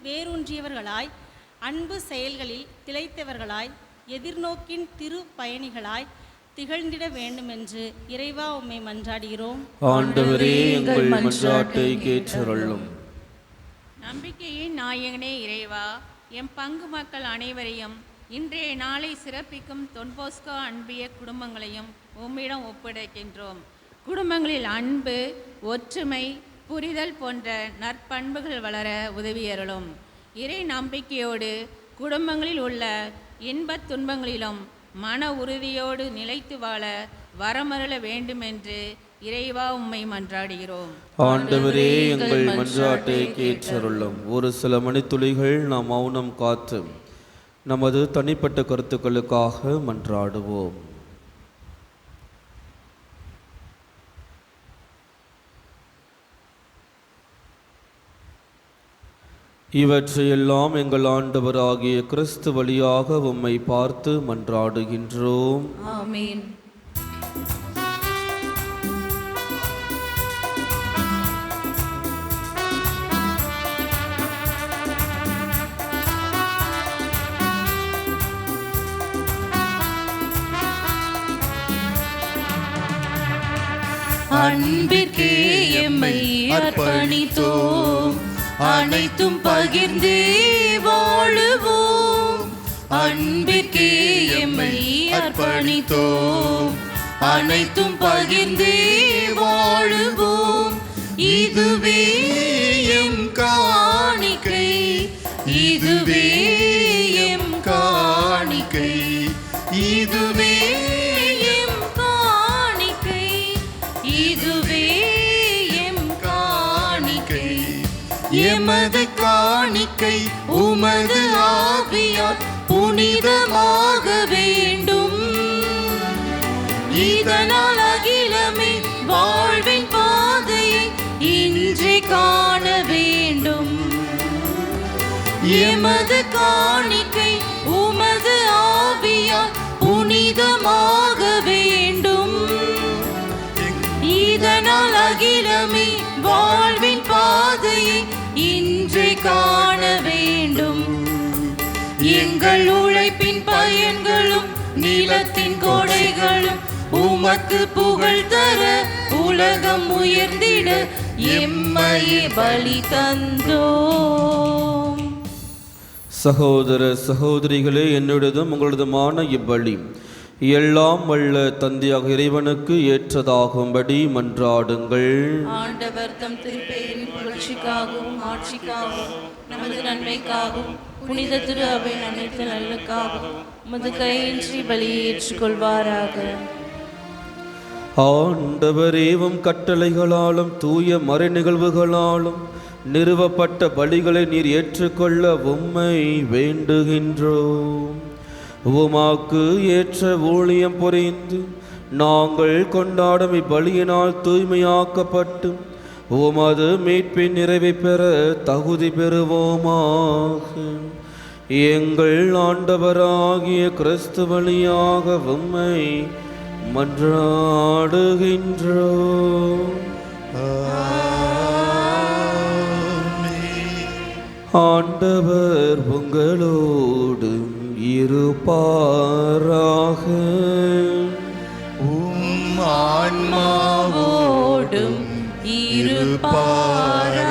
வேரூன்றியவர்களாய், அன்பு செயல்களில் திளைத்தவர்களாய், எதிர்நோக்கின் திரு பயணிகளாய் திகழ்ந்திட வேண்டுமென்று இறைவா உம்மை மன்றாடுகிறோம். ஆண்டவரே, எங்கள் மன்றாட்டை கேட்டருளும். நம்பிக்கையின் நாயகனே இறைவா, எம் பங்கு மக்கள் அனைவரையும் இன்றைய நாளை சிறப்பிக்கும் தொன்போஸ்கோ அன்பிய குடும்பங்களையும் உம்மிடம் ஒப்படைக்கின்றோம். குடும்பங்களில் அன்பு, ஒற்றுமை, புரிதல் போன்ற நற்பண்புகள் வளர உதவியருளும். இறை நம்பிக்கையோடு குடும்பங்களில் உள்ள இன்பத் துன்பங்களிலும் மன உறுதியோடு நிலைத்து வாழ வரமருள வேண்டுமென்று இறைவா உம்மை மன்றாடுகிறோம். ஆண்டவரே, எங்கள் மன்றாட்டை கேட்டருளும். ஒரு சில மணித்துளிகள் நாம் மௌனம் காத்து நமது தனிப்பட்ட கருத்துக்களுக்காக மன்றாடுவோம். இவற்றையெல்லாம் எங்கள் ஆண்டவராகிய கிறிஸ்து வழியாக உம்மை பார்த்து மன்றாடுகின்றோம். ஆமென். அன்பிற்கே எம்மை அர்ப்பணித்தோம், அனைத்தும் பகிர்ந்தே வாழுவோம். அன்பிற்கே எம்மை அர்ப்பணித்தோம், அனைத்தும் பகிர்ந்தே வாழுவோம். இதுவே எம் காணிக்கை, இதுவே எம் காணிக்கை, இதுவே எம் காணிக்கை, இதுவே எம் காணிக்கை. எமது காணிக்கை உமது ஆவியால் புனிதமாக வேண்டும். இதனால் அகிலமே வாழ்வின் பாதையை இன்றே காண வேண்டும். எமது காணிக்கை உமது ஆவியால் புனிதமாக வேண்டும். உமக்கு புகழ் தர உலகம் உயர்ந்திட எம்மையே பலி தந்தோம். சகோதர சகோதரிகளே, என்னுடையதும் உங்களதுமான இப்பலி எல்லாம் வல்ல தந்தையாக இறைவனுக்கு ஏற்றதாகும்படி மன்றாடுங்கள். ஆண்டவர் தம் திருப்பெயரின் புகழ்ச்சிக்காகவும் ஆட்சிக்காகவும் நமது நன்மைக்காகவும் புனித திரு அவை அனைத்து நல்லுக்காகவும் உமது கையின்றி பலியை ஏற்றுக்கொள்வாராக. ஆண்டவரேவும் கட்டளைகளாலும் தூய மறை நிகழ்வுகளாலும் நிறுவப்பட்ட பலிகளை நீர் ஏற்றுக்கொள்ள உம்மை வேண்டுகின்றோம். உமாக்கு ஏற்ற ஊழியம் புரிந்து நாங்கள் கொண்டாடும் இப்பலியினால் தூய்மையாக்கப்பட்டு உமது மீட்பின் நிறைவை பெற தகுதி பெறுவோமாக. எங்கள் ஆண்டவராகிய கிறிஸ்து வழியாக உம்மை மன்றாடுகின்றோம். ஆண்டவர் உங்களோடு இருப்பாராக. உம் ஆன்மாவோடும் இருப்பாராக.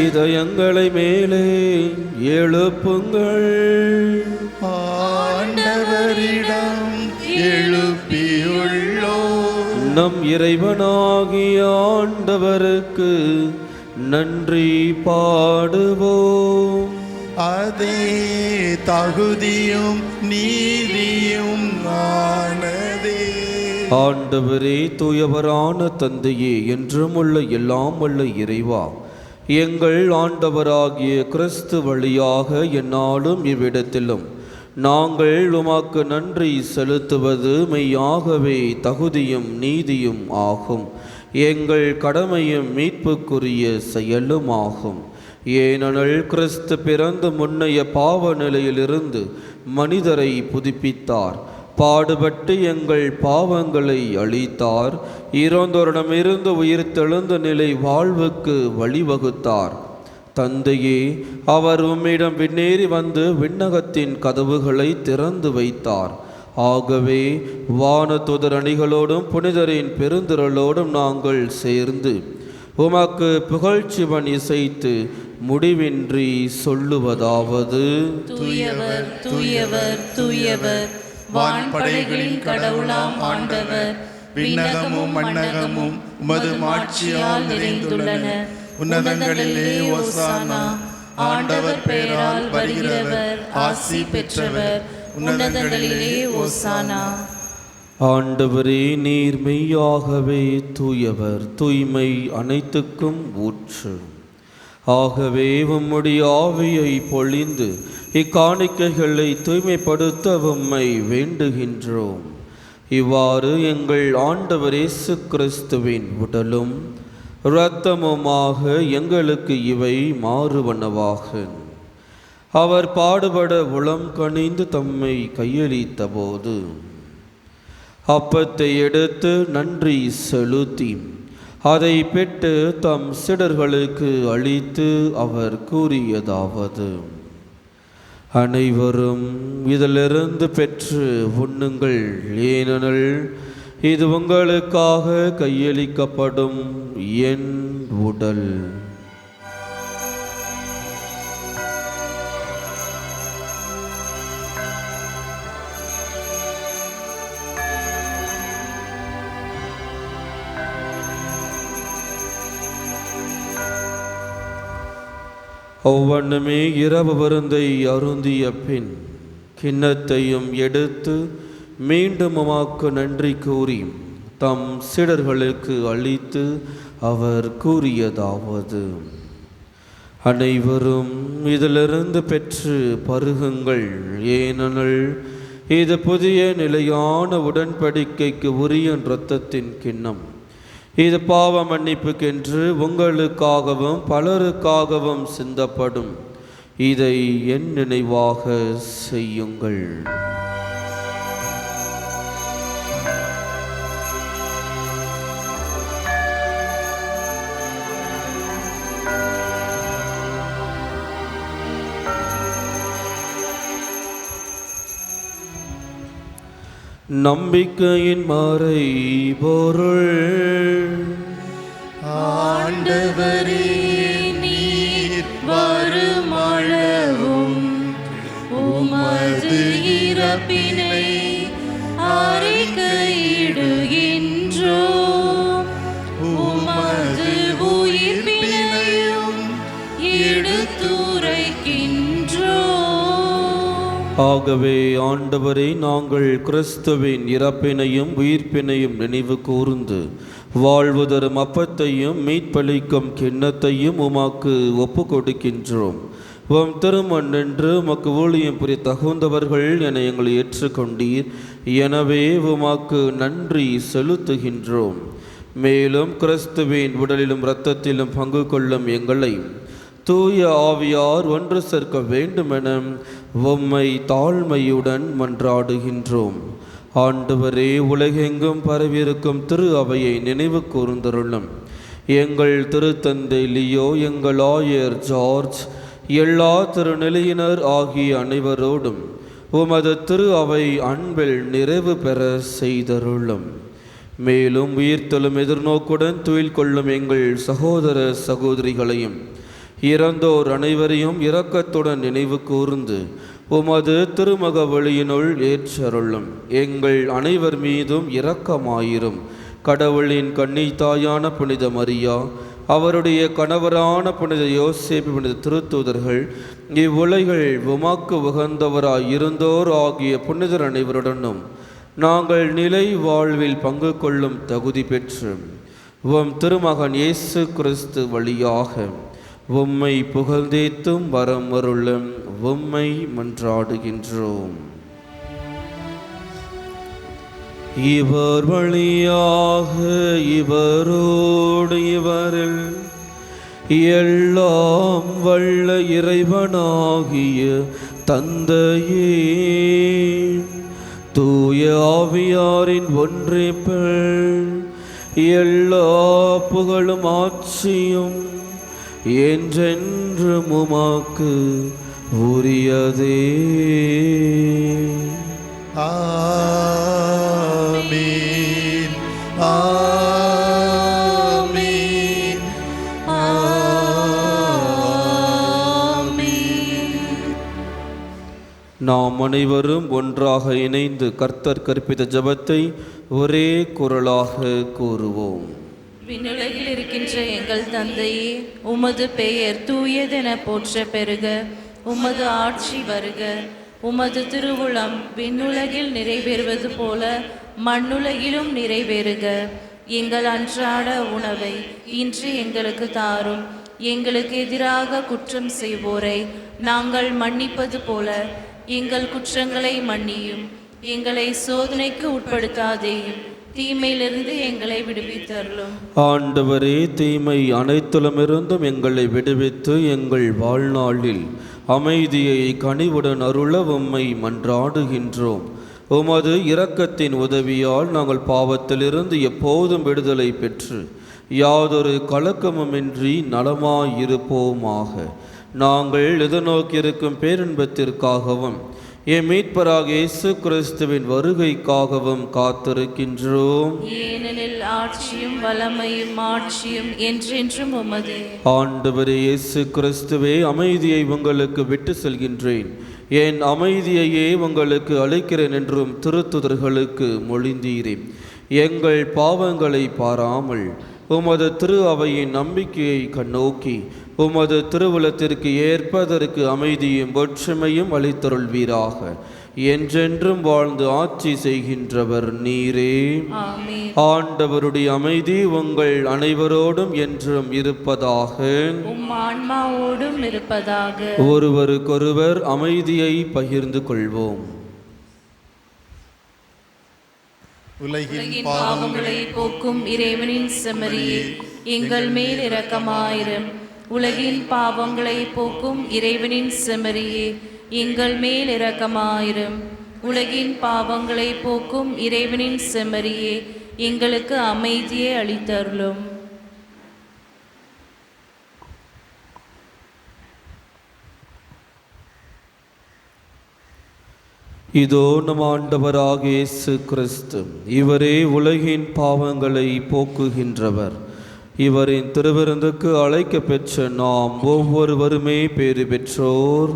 இதயங்களை மேலே எழுப்புங்கள். ஆண்டவரிடம் எழுப்பியுள்ளோம். நம் இறைவனாகிய ஆண்டவருக்கு நன்றி பாடுவோம். அதே தகுதியும் நீதியும் ஆனதே. ஆண்டவரே, தூயவரான தந்தையே, என்றும் உள்ள எல்லாம் உள்ள இறைவா, எங்கள் ஆண்டவராகிய கிறிஸ்து வழியாக எந்நாளும் இவ்விடத்திலும் நாங்கள் உமக்கு நன்றி செலுத்துவது மெய்யாகவே தகுதியும் நீதியும் ஆகும். எங்கள் கடமையும் மீட்புக்குரிய செயலும் ஆகும். ஏனெனில் கிறிஸ்து பிறந்து முன்னைய பாவ நிலையிலிருந்து மனிதரை புதுப்பித்தார், பாடுபட்டு எங்கள் பாவங்களை அழித்தார், இறந்தோரிடமிருந்து உயிர்த்தெழுந்த நிலை வாழ்வுக்கு வழிவகுத்தார். தந்தையே, அவர் உம்மிடம் விண்ணேறி வந்து விண்ணகத்தின் கதவுகளை திறந்து வைத்தார். ஆகவே வானதூதர் அணிகளோடும் புனிதரின் பெருந்திரளோடும் நாங்கள் சேர்ந்து உமக்கு புகழ்ச்சிவன் இசைத்து முடிவின்றி சொல்லுவதாவது: தூயவர் தூயவர் தூயவர், வான்படைகளின் கடவுளாம் ஆண்டவர். விண்ணகமும் மண்ணகமும் உமது மாட்சியால் நிறைந்துள்ளன. உன்னதங்களிலே ஓசானா. ஆண்டவர் பெயரால் வருகிறவர் ஆசி பெற்றவர். உன்னதங்களிலே ஓசானா. ஆண்டவரே, நீர் மெய்யாகவே தூயவர், தூய்மை அனைத்துக்கும் ஊற்று. ஆகவே உம்முடைய ஆவியை பொழிந்து இக்காணிக்கைகளை தூய்மைப்படுத்த உம்மை வேண்டுகின்றோம். இவ்வாறு எங்கள் ஆண்டவர் இயேசு கிறிஸ்துவின் உடலும் இரத்தமுமாக எங்களுக்கு இவை மாறுவனவாக. அவர் பாடுபட உளம் கனிந்து தம்மை கையளித்த போது அப்பத்தை எடுத்து நன்றி செலுத்தி அதை பெற்று தம் சீடர்களுக்கு அளித்து அவர் கூறியதாவது: அனைவரும் இதிலிருந்து பெற்று உண்ணுங்கள், ஏனெனில் இது உங்களுக்காக கையளிக்கப்படும் என் உடல். ஒவ்வொன்றுமே இரவு விருந்தை அருந்திய பின் கிண்ணத்தையும் எடுத்து மீண்டும் உமக்கு நன்றி கூறி தம் சீடர்களுக்கு அளித்து அவர் கூறியதாவது: அனைவரும் இதிலிருந்து பெற்று பருகுங்கள், ஏனெனில் இது புதிய நிலையான உடன்படிக்கைக்கு உரிய இரத்தத்தின் கிண்ணம். இது பாவ மன்னிப்புக்கென்று உங்களுக்காகவும் பலருக்காகவும் சிந்தப்படும். இதை என் நினைவாக செய்யுங்கள். நம்பிக்கையின் மறை பொருள். ஆண்டவரே, நீர் வருமளவும் உமது இறப்பினை அறிக்கையிடுகின்றோம், உமது உயிர்ப்பினையும் எடுத்துரைக்கின்றோம். ஆகவே ஆண்டவரே, நாங்கள் கிறிஸ்துவின் இறப்பினையும் உயிர்ப்பினையும் நினைவு கூர்ந்து வாழ்வு தரும் அப்பத்தையும் மீட்பளிக்கும் கிண்ணத்தையும் உமாக்கு ஒப்பு கொடுக்கின்றோம். உம் திருமண் நின்று உமக்கு ஊழியம் புரிய தகுந்தவர்கள் என எங்களை ஏற்றுக்கொண்டீர். எனவே உமாக்கு நன்றி செலுத்துகின்றோம். மேலும் கிறிஸ்துவின் உடலிலும் இரத்தத்திலும் பங்கு கொள்ளும் எங்களை தூய ஆவியார் ஒன்று சேர்க்க வேண்டுமென உம்மை தாழ்மையுடன் மன்றாடுகின்றோம். ஆண்டவரே, உலகெங்கும் பரவியிருக்கும் திரு அவையை நினைவு கூர்ந்தருளும். எங்கள் திருத்தந்தை லியோ, எங்கள் ஆயர் ஜார்ஜ், எல்லா திருநிலையினர் ஆகிய அனைவரோடும் உமது திரு அவை அன்பில் நிறைவு பெற செய்தருளும். மேலும் உயிர்த்தெழும் எதிர்நோக்குடன் துயில் கொள்ளும் எங்கள் சகோதர சகோதரிகளையும் இறந்தோர் அனைவரையும் இரக்கத்துடன் நினைவு கூர்ந்து உமது திருமக வழியினுள் ஏற்றருளும். எங்கள் அனைவர் மீதும் இரக்கமாயிரும். கடவுளின் கன்னித்தாயான புனித மரியா, அவருடைய கணவரான புனித யோசேப்பு, புனித திருத்தூதர்கள், இவ்வுலகில் உமக்கு உகந்தவராய் இருந்தோர் ஆகிய புனிதர் அனைவருடனும் நாங்கள் நிலை வாழ்வில் பங்கு கொள்ளும் தகுதி பெற்று உம் திருமகன் இயேசு கிறிஸ்து வழியாக உம்மை புகழ்ந்தேத்தும் வரம் அருளும் உம்மை மன்றாடுகின்றோம். இவர் வழியாக இவரோடு இவரில் எல்லாம் வல்ல இறைவனாகிய தந்தையே, தூய ஆவியாரின் ஒன்றிப்பில் எல்லா புகழும் ஆட்சியும் என்றென்றும் உமக்கு உரியதே. ஆமீன், ஆமீன், ஆமீன். நாம் அனைவரும் ஒன்றாக இணைந்து கர்த்தர் கற்பித்த ஜெபத்தை ஒரே குரலாக கூறுவோம். விண்ணுலகில் இருக்கின்ற எங்கள் தந்தையே, உமது பெயர் தூயதென போற்ற பெருக, உமது ஆட்சி வருக, உமது திருவுளம் விண்ணுலகில் நிறைவேறுவது போல மண்ணுலகிலும் நிறைவேறுக. எங்கள் அன்றாட உணவை இன்று எங்களுக்கு தாரும். எங்களுக்கு எதிராக குற்றம் செய்வோரை நாங்கள் மன்னிப்பது போல எங்கள் குற்றங்களை மன்னியும். எங்களை சோதனைக்கு உட்படுத்தாதேயும், தீமையிலிருந்து எங்களை விடுவித்தருளும். ஆண்டவரே, தீமை அனைத்திலுமிருந்தும் எங்களை விடுவித்து எங்கள் வாழ்நாளில் அமைதியை கனிவுடன் அருள உம்மை மன்றாடுகின்றோம். உமது இரக்கத்தின் உதவியால் நாங்கள் பாவத்திலிருந்து எப்போதும் விடுதலை பெற்று யாதொரு கலக்கமுமின்றி நலமாயிருப்போமாக. நாங்கள் எதிர்நோக்கியிருக்கும் பேரின்பத்திற்காகவும் என் மீட்பராக இயேசு கிறிஸ்துவின் வருகைக்காகவும் காத்திருக்கின்றோம். ஏனெனில் ஆட்சியும் வல்லமையும் மாட்சியும் என்றென்றும் உமதே. ஆண்டவரே இயேசு கிறிஸ்துவே, அமைதியை உங்களுக்கு விட்டு செல்கின்றேன், என் அமைதியையே உங்களுக்கு அளிக்கிறேன் என்றும் திருத்துதர்களுக்கு மொழிந்தீரே. எங்கள் பாவங்களை பாராமல் உமது திரு அவையின் நம்பிக்கையை கண்ணோக்கி உமது திருவுளத்திற்கு ஏற்பதற்கு அமைதியும் ஒற்றுமையும் அளித்தருள்வீராக. என்றென்றும் வாழ்ந்து ஆட்சி செய்கின்றவர் நீரே. ஆமென். ஆண்டவருடைய அமைதி உங்கள் அனைவரோடும் என்றும் இருப்பதாக. உம் ஆன்மாவோடும் இருப்பதாக. ஒருவருக்கொருவர் அமைதியை பகிர்ந்து கொள்வோம். உலகின் உலகின் பாவங்களை போக்கும் இறைவனின் செம்மறியே, எங்கள் மேல் இரக்கமாயிரும். உலகின் பாவங்களை போக்கும் இறைவனின் செம்மறியே, எங்கள் மேல் இரக்கமாயிரும். உலகின் பாவங்களை போக்கும் இறைவனின் செம்மறியே, எங்களுக்கு அமைதியை அளித்தருளும். இதோ நம் ஆண்டவராகிய இயேசு கிறிஸ்து, இவரே உலகின் பாவங்களை போக்குகின்றவர். இவரின் திருவிருந்துக்கு அழைக்க பெற்ற நாம் ஒவ்வொருவருமே பேறு பெற்றோர்.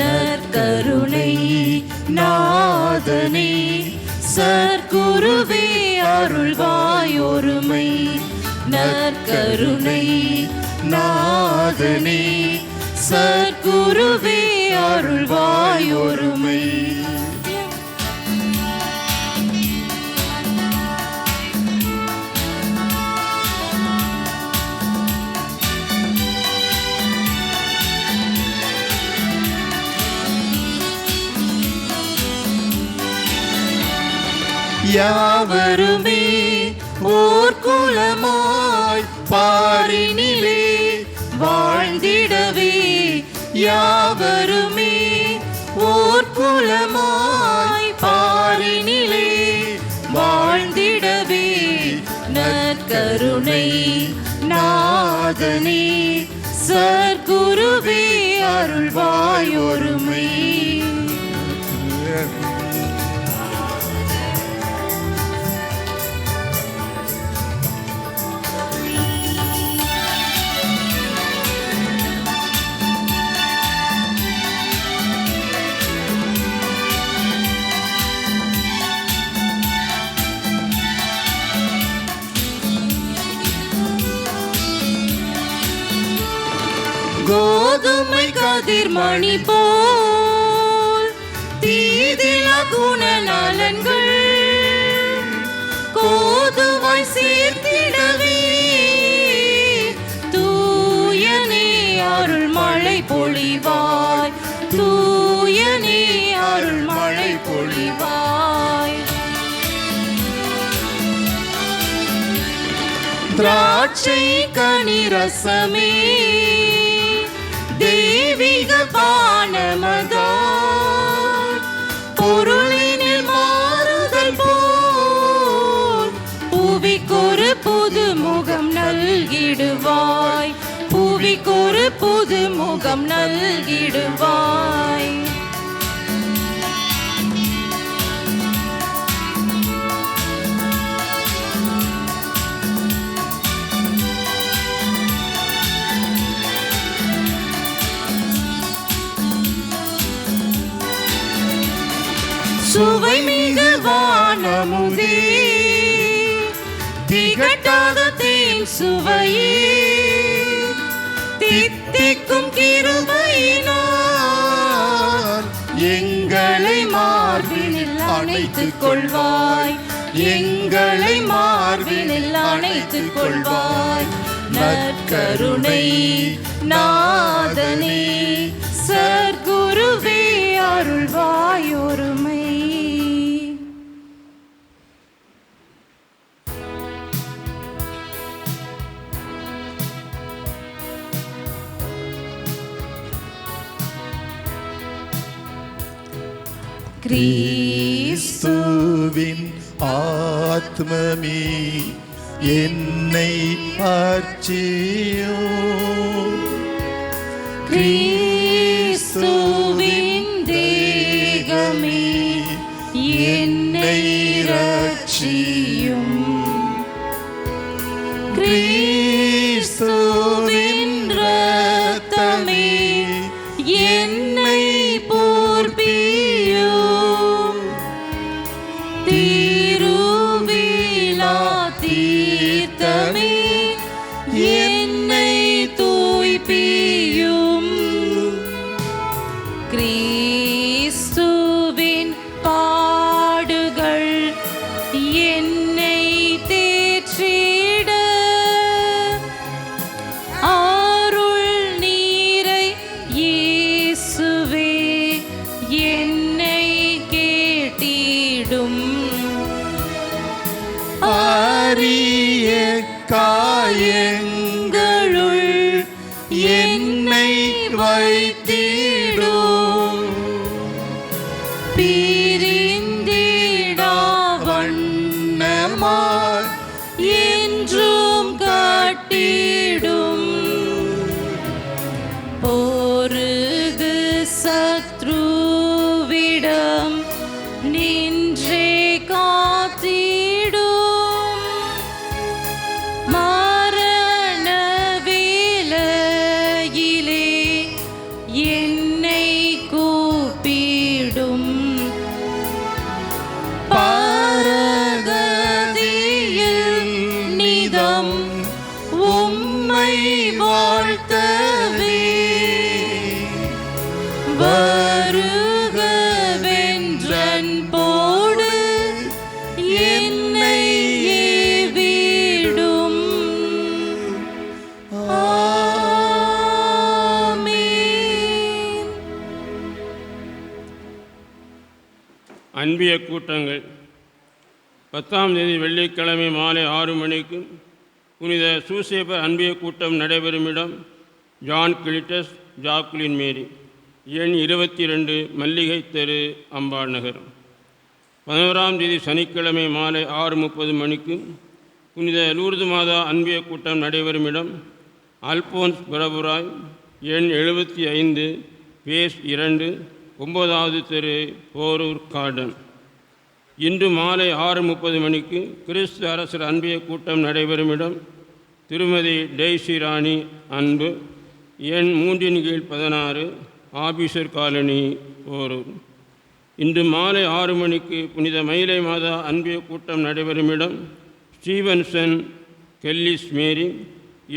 நற்கருணை நாதனே, சற்குருவே அருள்வாயொருமை. நற்கருணை நாதனே, சற்குருவே அருள்வாயொருமை. யாவருமே ஓர் குலமாய் பாரினிலே வாழ்ந்திடவே, யாவருமே ஓர் குலமாய் பாரினிலே வாழ்ந்திடவே. நற்கருணை நாதனே, சற்குருவே அருள்வாயொருமை. கோதுமை கதிர்மணி போல் தீதில குணநலன்கள் கோதுவாய் சேர்த்திடவே, தூயனே அருள் மழை பொழிவாய், தூயனே அருள் மழை பொழிவாய். திராட்சை கனிரசமே தெய்வீக பானமதாய், பொருளினில் மாறுதல் போல் புவிக்கொரு புது முகம் நல்கிடுவாய், புவிக்கொரு புது முகம் நல்கிடுவாய். சுவை மிகு வானமுதே, திகட்டாத தேன் சுவையே, தித்திக்கும் கிருபையினால் எங்களை மார்பினில் அணைத்துக் கொள்வாய், எங்களை மார்பினில் அணைத்துக் கொள்வாய். நற்கருணை நாதனே, சற்குருவே அருள்வாயொருமை. கிறிஸ்துவின் ஆத்மமே என்னை அர்ச்சியும், கிறிஸ்துவின் தேகமே என்னை ரட்சியும், கிறிஸ்துவின் இரத்தமே என்னை போர்ப்பியும், திருவிழா தீர்த்த கிறிஸ்துவின் பாடுகள் என்னை தேற்றிட அருள் நீரை இயேசுவே என்னை கேட்டிடும். அரிய காயங்களுள் என்னை வைத்திடும். பிரிந்திடா வண்ணமாய் என்றும் காட்டிடும். போருது சத்ருவிடம் நின்றே காத்திடும். மரண வேளையிலே என்னை கூப்பிடும். பரகதியில் நிதம் உம்மை வாழ்த்தவே வருகவென்றன் போடு என்னை ஏவிடும். ஆமென். அன்பிய கூட்டங்கள் 10ஆம் தேதி வெள்ளிக்கிழமை மாலை 6 மணிக்கு புனித சூசேப்பர் அன்பிய கூட்டம் நடைபெறும் இடம் ஜான் கிளிட்டஸ் ஜாக்குலின் மேரி, எண் 22, மல்லிகை தெரு, அம்பாள் நகர். 11ஆம் தேதி சனிக்கிழமை மாலை 6:30 மணிக்கு புனித லூர்து மாதா அன்பிய கூட்டம் நடைபெறும் இடம் அல்போன்ஸ் பிரபுராய், எண் 75, பேஸ் 2, 9வது தெரு, போரூர் கார்டன். இன்று மாலை 6:30 மணிக்கு கிறிஸ்து அரசர் அன்பிய கூட்டம் நடைபெறும் இடம் திருமதி டெய்சி ராணி அன்பு, எண் 3/16, ஆபீசர் காலனி, போரூர். இன்று மாலை 6 மணிக்கு புனித மயிலை மாதா அன்பிய கூட்டம் நடைபெறும் இடம் ஸ்டீவன்சன் கெல்லிஸ் மேரி,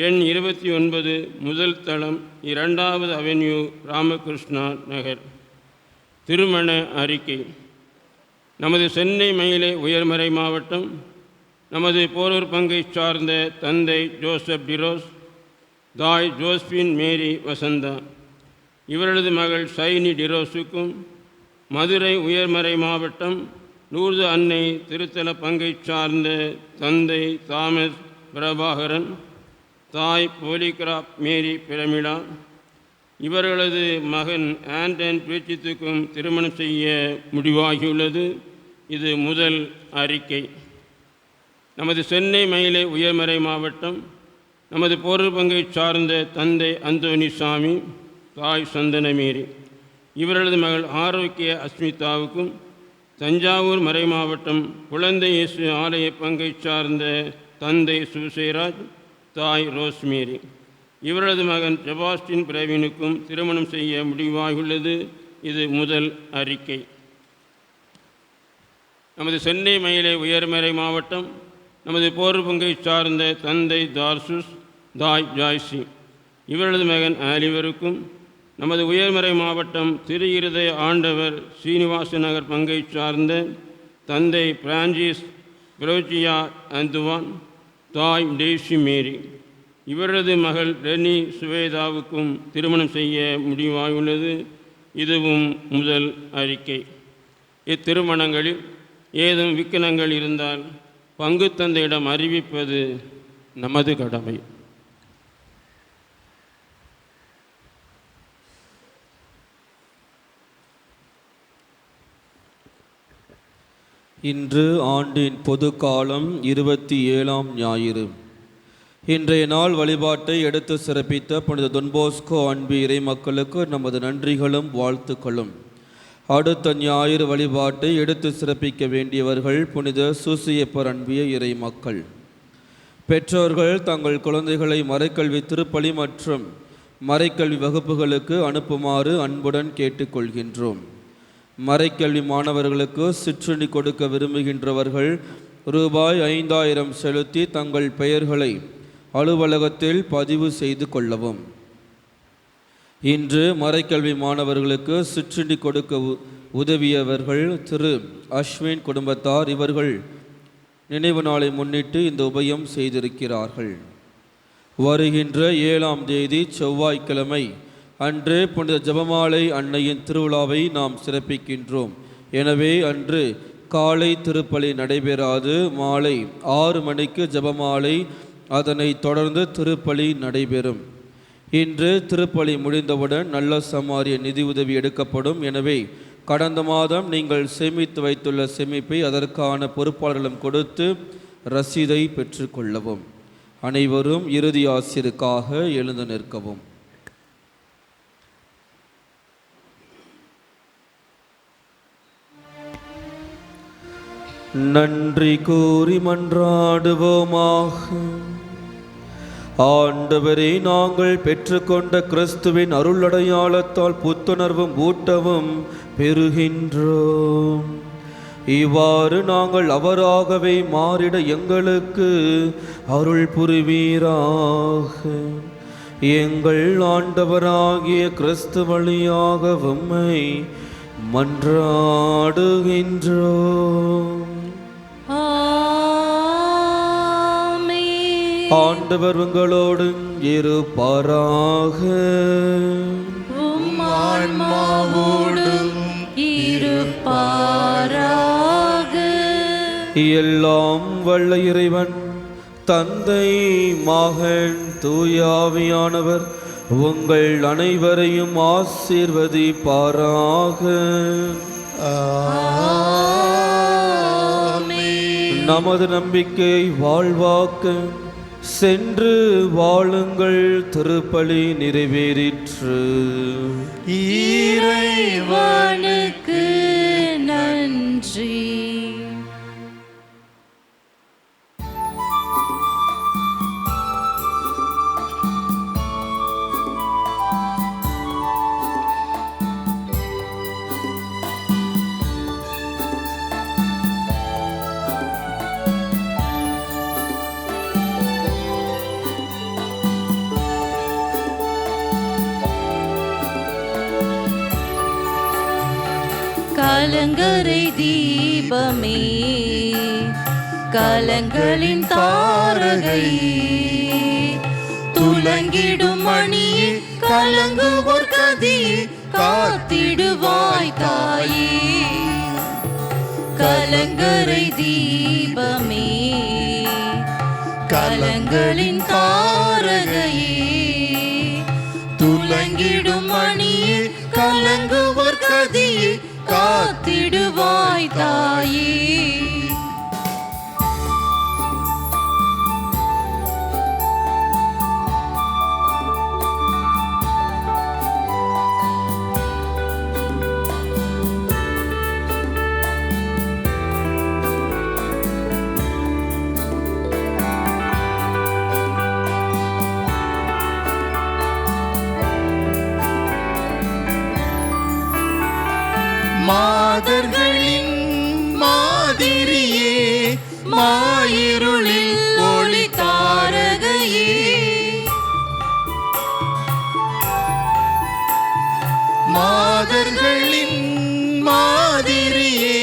எண் 29, முதல் தளம், 2வது அவென்யூ, ராமகிருஷ்ணா நகர். திருமண அறிக்கை. நமது சென்னை மயிலை உயர்மறை மாவட்டம் நமது போரூர் பங்கை சார்ந்த தந்தை ஜோசப் டிரோஸ், தாய் ஜோஸ்பின் மேரி வசந்தா, இவரது மகள் சைனி டிரோஸுக்கும் மதுரை உயர்மறை மாவட்டம் லூர்து அன்னை திருத்தல பங்கை சார்ந்த தந்தை தாமஸ் பிரபாகரன், தாய் போலிகிராப் மேரி பிரமிளா, இவர்களது மகன் ஆண்டன் பேச்சித்துக்கும் திருமணம் செய்ய முடிவாகியுள்ளது. இது முதல் அறிக்கை. நமது சென்னை மயிலை உயர்மறை மாவட்டம் நமது போரூர் பங்கை சார்ந்த தந்தை அந்தோனி சாமி, தாய் சந்தனமேரி, இவர்களது மகள் ஆரோக்கிய அஸ்மிதாவுக்கும் தஞ்சாவூர் மறை மாவட்டம் குழந்தை இயேசு ஆலய பங்கை சார்ந்த தந்தை சுசேராஜ், தாய் ரோஸ்மேரி, இவரது மகன் செபாஸ்டின் பிரவீனுக்கும் திருமணம் செய்ய முடிவாகியுள்ளது. இது முதல் அறிக்கை. நமது சென்னை மயிலை உயர்மறை மாவட்டம் நமது போரூர் பங்கை சார்ந்த தந்தை தார்சுஸ், தாய் ஜாய்சி, இவரது மகன் ஆலிவருக்கும் நமது உயர்மறை மாவட்டம் திரு இருதய ஆண்டவர் சீனிவாச நகர் பங்கை சார்ந்த தந்தை பிரான்சிஸ் குரோஜியா அந்துவான், தாய் டெய்சி மேரி, இவரது மகள் ரெனி சுவேதாவுக்கும் திருமணம் செய்ய முடிவாயுள்ளது. இதுவும் முதல் அறிக்கை. இத்திருமணங்களில் ஏதும் விக்கனங்கள் இருந்தால் பங்கு தந்தையிடம் அறிவிப்பது நமது கடமை. இன்று ஆண்டின் பொது காலம் 27ஆம் ஞாயிறு. இன்றைய நாள் வழிபாட்டை எடுத்து சிறப்பித்த புனித தொன்போஸ்கோ அன்பு இறை மக்களுக்கு நமது நன்றிகளும் வாழ்த்துக்களும். அடுத்த ஞாயிறு வழிபாட்டை எடுத்து சிறப்பிக்க வேண்டியவர்கள் புனித சூசியப்பர் அன்பிய இறை மக்கள். பெற்றோர்கள் தங்கள் குழந்தைகளை மறைக்கல்வி திருப்பலி மற்றும் மறைக்கல்வி வகுப்புகளுக்கு அனுப்புமாறு அன்புடன் கேட்டுக்கொள்கின்றோம். மறைக்கல்வி மாணவர்களுக்கு சிற்றுண்டி கொடுக்க விரும்புகின்றவர்கள் ரூபாய் 5000 செலுத்தி தங்கள் பெயர்களை அலுவலகத்தில் பதிவு செய்து கொள்ளவும். இன்று மறைக்கல்வி மாணவர்களுக்கு சிற்றுண்டி கொடுக்க உதவியவர்கள் திரு அஸ்வின் குடும்பத்தார் இவர்கள் நினைவு நாளை முன்னிட்டு இந்த உபயம் செய்திருக்கிறார்கள். வருகின்ற 7ஆம் தேதி செவ்வாய்க்கிழமை அன்று புனித ஜெபமாலை அன்னையின் திருவிழாவை நாம் சிறப்பிக்கின்றோம். எனவே அன்று காலை திருப்பலி நடைபெறாது. மாலை 6 மணிக்கு ஜெபமாலை, அதனை தொடர்ந்து திருப்பலி நடைபெறும். இன்று திருப்பலி முடிந்தவுடன் நல்ல சமாரிய நிதி உதவி எடுக்கப்படும். எனவே கடந்த மாதம் நீங்கள் சேமித்து வைத்துள்ள சேமிப்பை அதற்கான பொறுப்பாளர்களும் கொடுத்து ரசீதை பெற்றுக்கொள்ளவும். அனைவரும் இறுதி ஆசிருக்காக எழுந்து நிற்கவும். நன்றி கூறி மன்றாடுவோமாக. ஆண்டவரே, நாங்கள் பெற்றுக்கொண்ட கிறிஸ்துவின் அருளடையாளத்தால் புத்துணர்வும் ஊட்டவும் பெறுகின்றோம். இவ்வாறு நாங்கள் அவராகவே மாறிட எங்களுக்கு அருள் புரிவீராக. எங்கள் ஆண்டவராகிய கிறிஸ்து வழியாக உம்மை மன்றாடுகின்றோம். ஆண்டவர் உங்களோடு இருப்பாராக. எல்லாம் வல்ல இறைவன் தந்தை, மகன், தூயாவியானவர் உங்கள் அனைவரையும் ஆசீர்வதிப்பாராக. நமது நம்பிக்கை வாழ்வாக்க சென்று வாழுங்கள். திருப்பலி நிறைவேறிற்று. இறைவனுக்கு நன்றி. கலங்கரை தீபமே, கலங்களின் தாரகை, துலங்கிடும் மணியே, கலங்குவோர் கதியே, காத்திடுவாய் தாயே. கலங்கரை தீபமே, கலங்களின் தாரகையே, துலங்கிடும் மணியே, கலங்குவோர் கதியே, காத்திடுவாய் தாயே. மாதர்களின் மாதிரியே, மாயிருளில் ஒளி தாரகையே, மாதர்களின் மாதிரியே,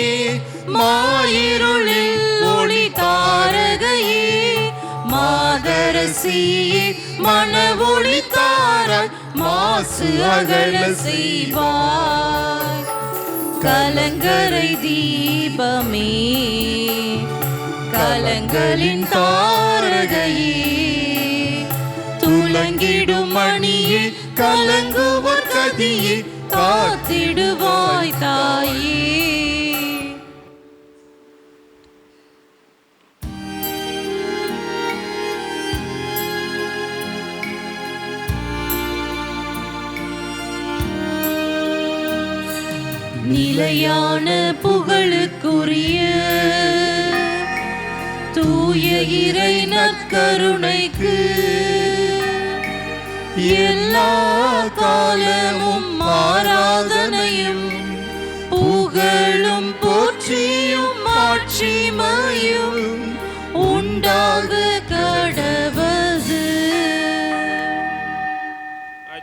மாயிருளில் ஒளி தாரகையே, மாதரசியே, மன ஒளி தாராய், மாசு அகல செய்வாய். கலங்கரை தீபமே, கலங்களின் தாரகையே, துலங்கிடும் மணியே, கலங்குவோர் கதியே, காத்திடுவாய் தாயே. நிலையான புகழுக்குரிய தூய இறை நற்கருணைக்கு எல்லா காலமும் ஆராதனையும் புகழும் போற்றியும் ஆட்சிமையும் உண்டாக கடவது.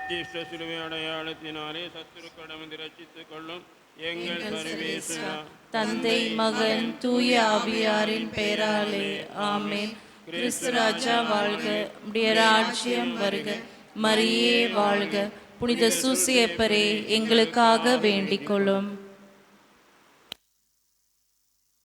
அத்திஷ்ட சிலுவை அடையாளத்தினாலே சத்துருக்கடமிருந்து ரட்சித்துக் கொள்ளும் எங்கள் சர்வேஸ்வரா, தந்தை மகன் தூய ஆவியாரின் பெயராலே ஆமென். கிறிஸ்து ராஜா வாழ்க, உம்முடைய ராஜ்யம் வருக, மரியே வாழ்க, புனித சூசியப்பரே எங்களுக்காக வேண்டிக் கொள்ளும்.